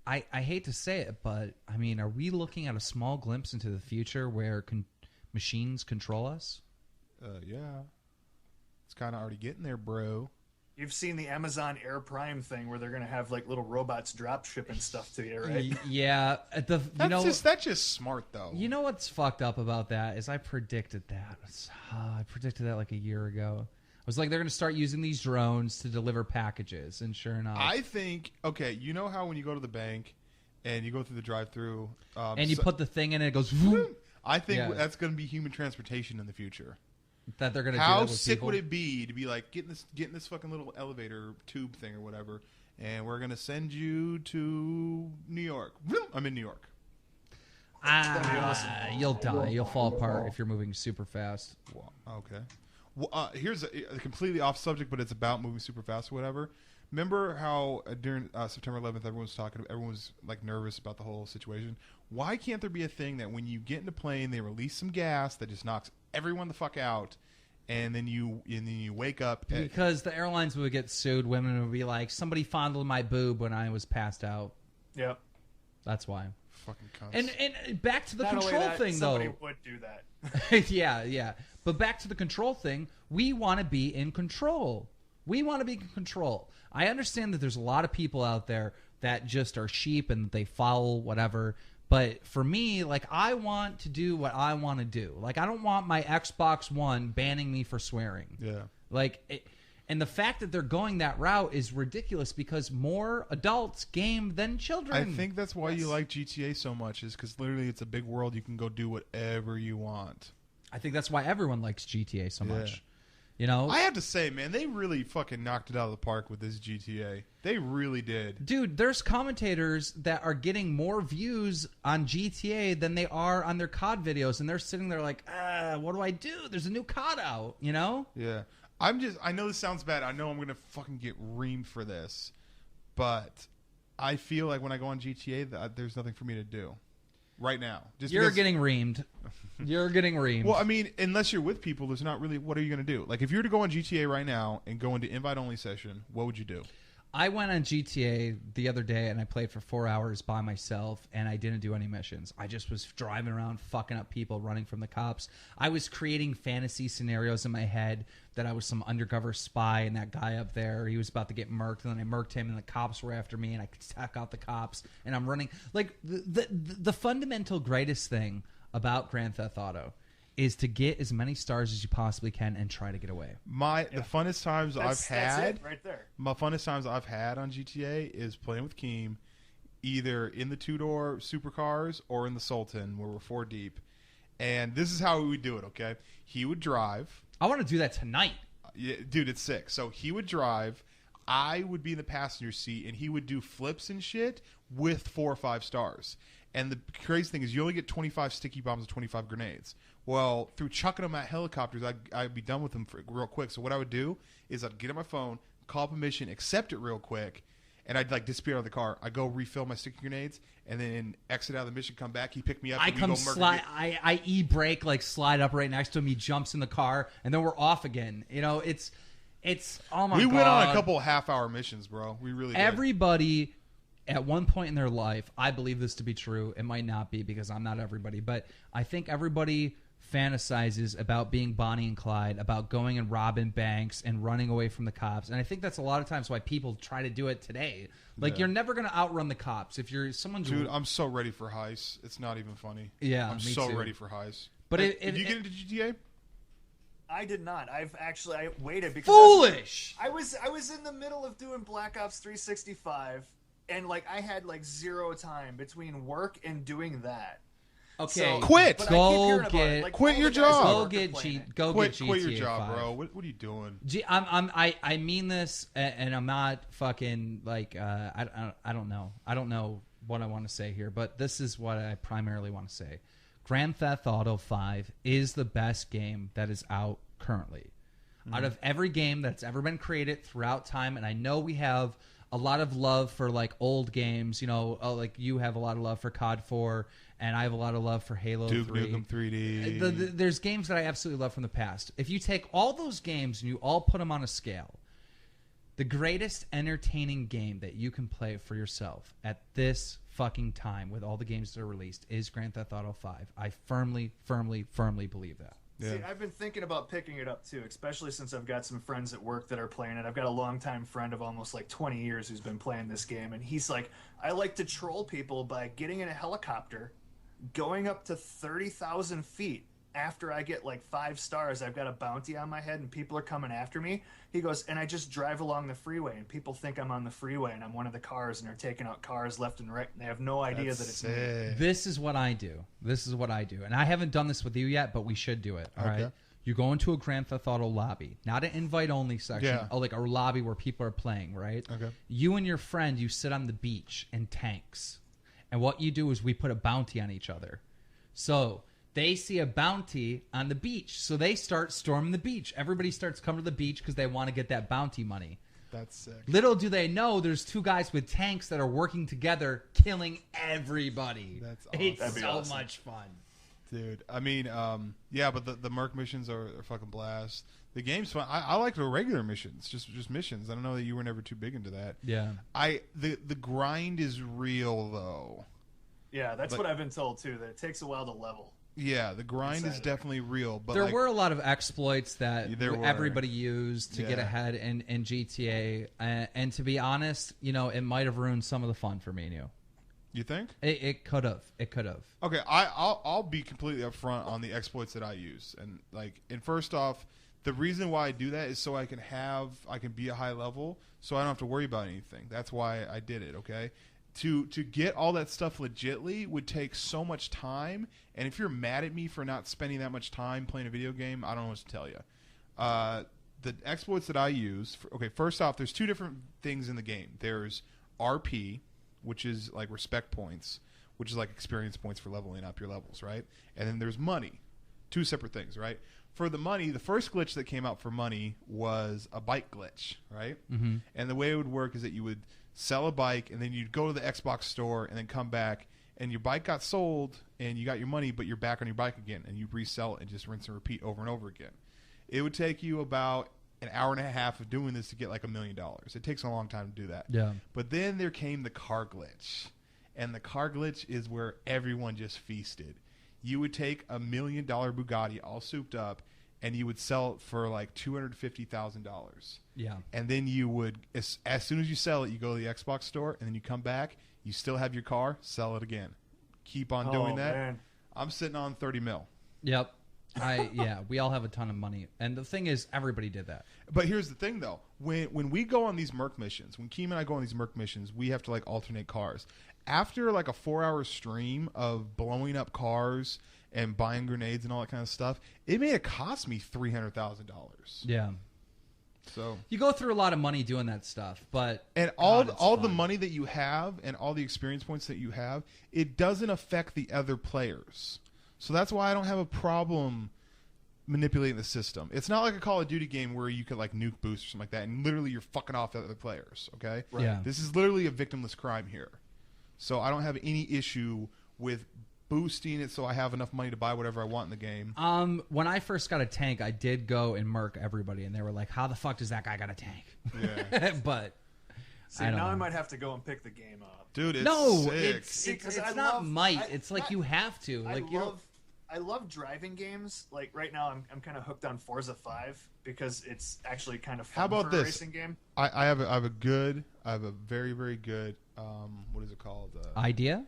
I hate to say it, but I mean, are we looking at a small glimpse into the future where machines control us? Yeah. It's kind of already getting there, bro. You've seen the Amazon Air Prime thing where they're going to have like little robots drop shipping stuff to you, right? Yeah. That's just smart, though. You know what's fucked up about that is I predicted that. I predicted that like a year ago. I was like, they're going to start using these drones to deliver packages, and sure enough. I think, okay, you know how when you go to the bank and you go through the drive-thru... and you put the thing in and it goes... Whoop, I think that's going to be human transportation in the future. That they're gonna do How that with sick people? would it be to be like getting this fucking little elevator tube thing or whatever, and we're gonna send you to New York. I'm in New York. You'll die. You'll fall apart if you're moving super fast. Well, okay. Well, here's a completely off subject, but it's about moving super fast or whatever. Remember how during September 11th, everyone was like nervous about the whole situation. Why can't there be a thing that when you get in a plane, they release some gas that just knocks everyone the fuck out, and then you wake up because the airlines would get sued. Women would be like, somebody fondled my boob when I was passed out. Yep. That's why. Fucking cunts. And back to the Not control thing, somebody though. would do that. Yeah. But back to the control thing. We want to be in control. I understand that there's a lot of people out there that just are sheep and they follow whatever. But for me, like, I want to do what I want to do. Like, I don't want my Xbox One banning me for swearing. Yeah. Like, and the fact that they're going that route is ridiculous because more adults game than children. I think that's why you like GTA so much, is because literally it's a big world. You can go do whatever you want. I think that's why everyone likes GTA so much. You know, I have to say, man, they really fucking knocked it out of the park with this GTA. They really did. Dude, there's commentators that are getting more views on GTA than they are on their COD videos, and they're sitting there like, what do I do? There's a new COD out, you know? Yeah. I know this sounds bad. I know I'm going to fucking get reamed for this, but I feel like when I go on GTA, there's nothing for me to do right now. You're getting reamed. You're getting reamed. Well, I mean, unless you're with people, there's not really. What are you going to do? Like, if you were to go on GTA right now and go into invite-only session, what would you do? I went on GTA the other day and I played for 4 hours by myself and I didn't do any missions. I just was driving around fucking up people, running from the cops. I was creating fantasy scenarios in my head that I was some undercover spy and that guy up there, he was about to get murked, and then I murked him and the cops were after me and I could take out the cops and I'm running. Like, the fundamental greatest thing about Grand Theft Auto is to get as many stars as you possibly can and try to get away. The funnest times I've had, that's it right there. My funnest times I've had on GTA is playing with Keem, either in the two-door supercars or in the Sultan, where we're 4 deep. And this is how we would do it, okay? He would drive. I want to do that tonight. Yeah, dude, it's sick. So he would drive, I would be in the passenger seat, and he would do flips and shit with 4 or 5 stars. And the crazy thing is you only get 25 sticky bombs and 25 grenades. Well, through chucking them at helicopters, I'd be done with them real quick. So what I would do is I'd get on my phone, call up a mission, accept it real quick, and I'd like disappear out of the car. I'd go refill my sticky grenades, and then exit out of the mission, come back. He picked me up. I come slide. I e-brake, like slide up right next to him. He jumps in the car, and then we're off again. You know, it's oh my god. We went on a couple half-hour missions, bro. We really did. Everybody at one point in their life, I believe this to be true. It might not be because I'm not everybody, but I think everybody fantasizes about being Bonnie and Clyde, about going and robbing banks and running away from the cops. And I think that's a lot of times why people try to do it today. Like, you're never going to outrun the cops. If you're someone's... Dude, I'm so ready for heist. It's not even funny. Yeah, I'm so ready for heist. But did you get into GTA? I did not. I waited because foolish. I was in the middle of doing Black Ops 365, and like I had like 0 time between work and doing that. Okay, So, quit. but I keep hearing about it. Like, quit all your the guys job. at Go work are get playing it. Quit your GTA job, 5. bro. What are you doing? I mean this, and I'm not fucking like I don't know. I don't know what I want to say here, but this is what I primarily want to say. Grand Theft Auto 5 is the best game that is out currently. Out of every game that's ever been created throughout time, and I know we have a lot of love for like old games, you know, like you have a lot of love for COD 4, and I have a lot of love for Halo Duke 3. Nukem 3D. There's games that I absolutely love from the past. If you take all those games and you all put them on a scale, the greatest entertaining game that you can play for yourself at this fucking time with all the games that are released is Grand Theft Auto 5. I firmly believe that. Yeah. See, I've been thinking about picking it up too, especially since I've got some friends at work that are playing it. I've got a longtime friend of almost like 20 years who's been playing this game, and he's like, I like to troll people by getting in a helicopter, going up to 30,000 feet. After I get like 5 stars, I've got a bounty on my head and people are coming after me. He goes, and I just drive along the freeway and people think I'm on the freeway and I'm one of the cars and they're taking out cars left and right and they have no idea that it's me. This is what I do. And I haven't done this with you yet, but we should do it. All right. You go into a Grand Theft Auto lobby, not an invite-only section, like a lobby where people are playing, right? Okay. You and your friend, you sit on the beach in tanks. And what you do is we put a bounty on each other. So they see a bounty on the beach, so they start storming the beach. Everybody starts coming to the beach because they want to get that bounty money. That's sick. Little do they know there's 2 guys with tanks that are working together, killing everybody. That's awesome. It's That'd be so awesome. much fun. Dude, I mean, yeah, but the Merc missions are fucking blast. The game's fun. I like the regular missions, just missions. I don't know that you were never too big into that. Yeah. The grind is real though. Yeah, that's what I've been told too, that it takes a while to level. Yeah, the grind is definitely real. But there like, were a lot of exploits that There were. everybody used to get Yeah. ahead in GTA. And to be honest, you know, it might have ruined some of the fun for me and you. You think? It could have. It could have. Okay, I'll be completely upfront on the exploits that I use, and first off, the reason why I do that is so I can be a high level, so I don't have to worry about anything. That's why I did it. Okay, to get all that stuff legitly would take so much time, and if you're mad at me for not spending that much time playing a video game, I don't know what to tell you. The exploits that I use, first off, there's 2 different things in the game. There's RP, which is like respect points, which is like experience points for leveling up your levels, right? And then there's money. 2 separate things, right? For the money, the first glitch that came out for money was a bike glitch, right? Mm-hmm. And the way it would work is that you would sell a bike, and then you'd go to the Xbox store, and then come back, and your bike got sold, and you got your money, but you're back on your bike again, and you resell it and just rinse and repeat over and over again. It would take you about an hour and a half of doing this to get like $1 million. It takes a long time to do that. Yeah. But then there came the car glitch. And the car glitch is where everyone just feasted. You would take $1 million Bugatti all souped up, and you would sell it for like $250,000. Yeah. And then you would, as soon as you sell it, you go to the Xbox store, and then you come back, you still have your car, sell it again. Keep on doing that. Man. I'm sitting on 30 mil. Yep. We all have a ton of money, and the thing is, everybody did that. But here's the thing, though. When we go on these Merc missions, when Keem and I go on these Merc missions, we have to like alternate cars. After like a 4-hour stream of blowing up cars and buying grenades and all that kind of stuff, it may have cost me $300,000. Yeah. So You go through a lot of money doing that stuff, but and God, all it's the fun. money that you have and all the experience points that you have, it doesn't affect the other players. So that's why I don't have a problem manipulating the system. It's not like a Call of Duty game where you could like nuke boost or something like that, and literally you're fucking off the other players. Okay, Right. Yeah. This is literally a victimless crime here, so I don't have any issue with boosting it so I have enough money to buy whatever I want in the game. When I first got a tank, I did go and murk everybody, and they were like, "How the fuck does that guy got a tank?" Yeah. But See, I don't now know. I might have to go and pick the game up. Dude, it's no, sick. it's Because I not love- might. I- It's like I- you have to. Like I love driving games. Like right now, I'm kind of hooked on Forza 5 because it's actually kind of fun How about for a this? racing game. I have a very, very good what is it called? idea.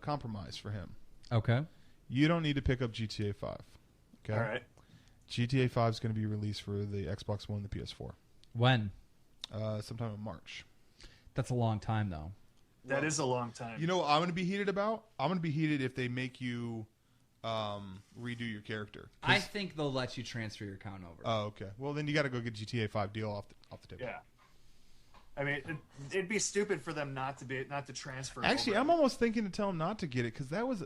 Compromise for him. Okay. You don't need to pick up GTA 5. Okay. All right. GTA 5 is going to be released for the Xbox One and the PS4 When? sometime in March. That's a long time, though. That is a long time. You know what I'm going to be heated about? I'm going to be heated if they make you redo your character. I think they'll let you transfer your account over. Oh, okay. Well, then you got to go get GTA 5 deal off the table. Yeah. I mean, it'd be stupid for them not to transfer. Actually, over. I'm almost thinking to tell them not to get it because that was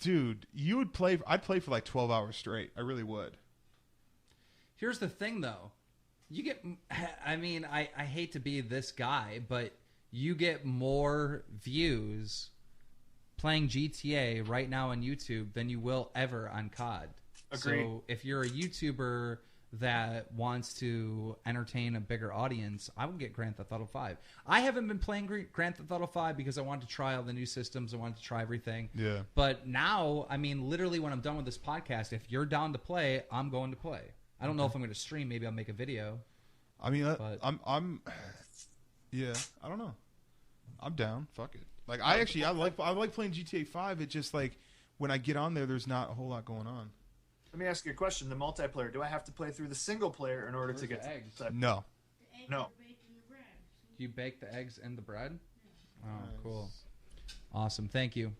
dude. You would play. I'd play for like 12 hours straight. I really would. Here's the thing, though. You get, I mean, I hate to be this guy, but you get more views playing GTA right now on YouTube than you will ever on COD. Agreed. So if you're a YouTuber that wants to entertain a bigger audience, I would get Grand Theft Auto 5. I haven't been playing Grand Theft Auto 5 because I wanted to try all the new systems. I wanted to try everything. Yeah. But now, I mean, literally when I'm done with this podcast, if you're down to play, I'm going to play. I don't know if I'm going to stream. Maybe I'll make a video. I mean, But- I'm. Yeah, I don't know. I'm down. Fuck it. Like I like playing GTA 5. It's just like when I get on there, there's not a whole lot going on. Let me ask you a question. The multiplayer. Do I have to play through the single player in order to get the eggs? No. No. Do you bake the eggs and the bread? Oh, cool. Awesome. Thank you.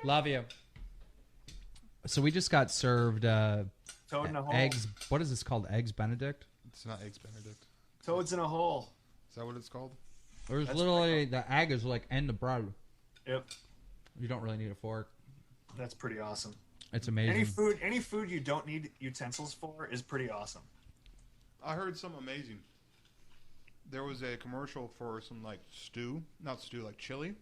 Love you. So we just got served Toad in a hole. eggs. What is this called? Eggs Benedict? It's not Eggs Benedict. Toads in a hole. Is that what it's called? There's That's literally the egg is like in the bread. Yep. You don't really need a fork. That's pretty awesome. It's amazing. Any food you don't need utensils for is pretty awesome. I heard some amazing. There was a commercial for some like like chili.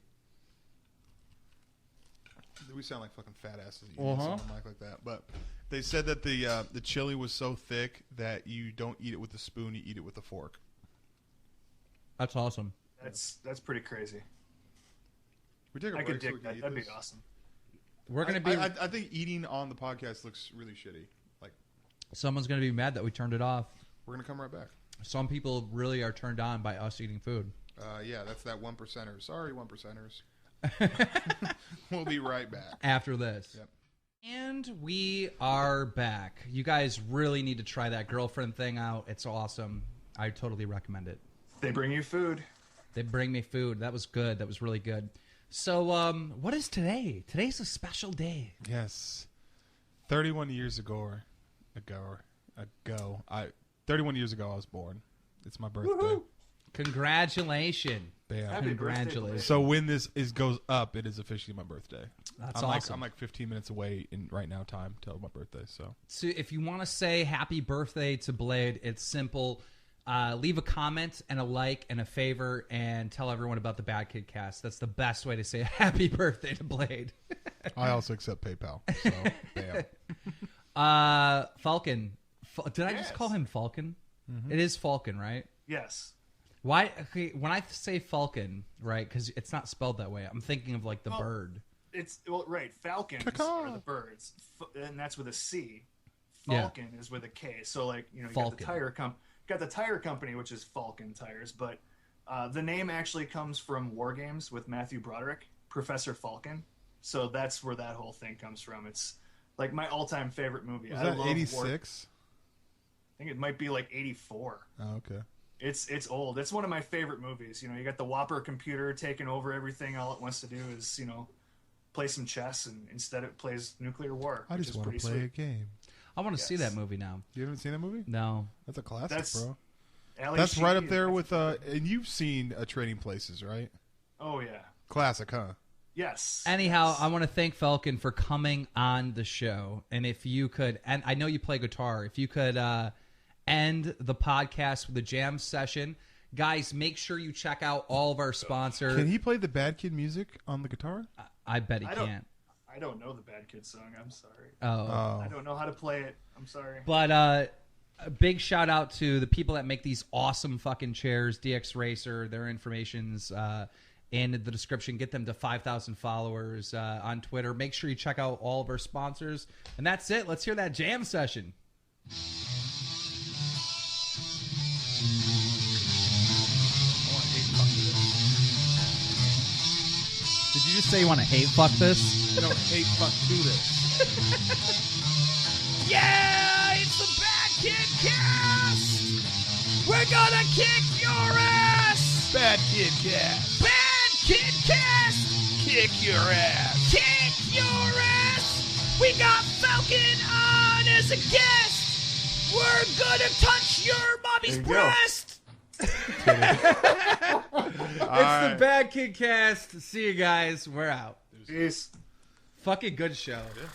We sound like fucking fat asses eating this on a mic like that, but they said that the chili was so thick that you don't eat it with a spoon, you eat it with a fork. That's awesome. That's pretty crazy. We take a I break could so we dig can that. eat That'd this? be awesome. We're gonna be. I think eating on the podcast looks really shitty. Like Someone's gonna be mad that we turned it off. we're gonna come right back. Some people really are turned on by us eating food. Yeah, that's that 1%er. Sorry, 1%ers. We'll be right back. After this. Yep. And we are back. You guys really need to try that girlfriend thing out. It's awesome. I totally recommend it. They bring you food. They bring me food. That was good. That was really good. So, what is today? Today's a special day. Yes. 31 years ago, 31 years ago I was born. It's my birthday. Woohoo! Congratulations. Bam. Happy birthday, Congratulations. So when this goes up, it is officially my birthday. That's I'm awesome. like 15 minutes away in right now time till my birthday. So So if you want to say happy birthday to Blade, it's simple. Leave a comment and a like and a favor and tell everyone about the Bad Kid Cast. That's the best way to say happy birthday to Blade. I also accept PayPal. So bam. Falcon. Did I just Yes. call him Falcon? It is Falcon, right? Yes. Why? Okay, when I say Falcon, right? Because it's not spelled that way. I'm thinking of like the Well, bird. It's right. Falcons Caw-caw. are the birds, and that's with a C. Yeah. Falcon is with a K. So like you got Falcon. the tire company, which is Falcon Tires, but the name actually comes from War Games with Matthew Broderick, Professor Falcon. So that's where that whole thing comes from. It's like my all-time favorite movie. Was I that love 86? I think it might be like 84. Oh, okay. It's old. It's one of my favorite movies. You know, you got the Whopper computer taking over everything. All it wants to do is, play some chess, and instead it plays nuclear war. I just want to play sweet. a game. I want to see that movie now. You haven't seen that movie? No. That's a classic, bro. Ali That's right up Sheedy, there with and you've seen Trading Places, right? Oh yeah. Classic, huh? Yes. Anyhow, yes. I want to thank Falcon for coming on the show. And if you could, and I know you play guitar, if you could end the podcast with a jam session. Guys, make sure you check out all of our sponsors. Can he play the Bad Kid music on the guitar? I bet he can't. I don't know the Bad Kid song. I'm sorry. Oh. I don't know how to play it. I'm sorry. But a big shout out to the people that make these awesome fucking chairs, DX Racer. Their information's in the description. Get them to 5,000 followers on Twitter. Make sure you check out all of our sponsors. And that's it. Let's hear that jam session. Did you just say you want to hate fuck this? No, hate fuck to this. Yeah, it's the Bad Kid Cast. We're gonna kick your ass. Bad Kid Cast. Bad Kid Cast. Kick your ass. Kick your ass. We got Falcon on as a guest. We're gonna touch your mommy's breast. It's the Bad Kid Cast. See you guys. We're out. Peace. Fucking good show. Yeah.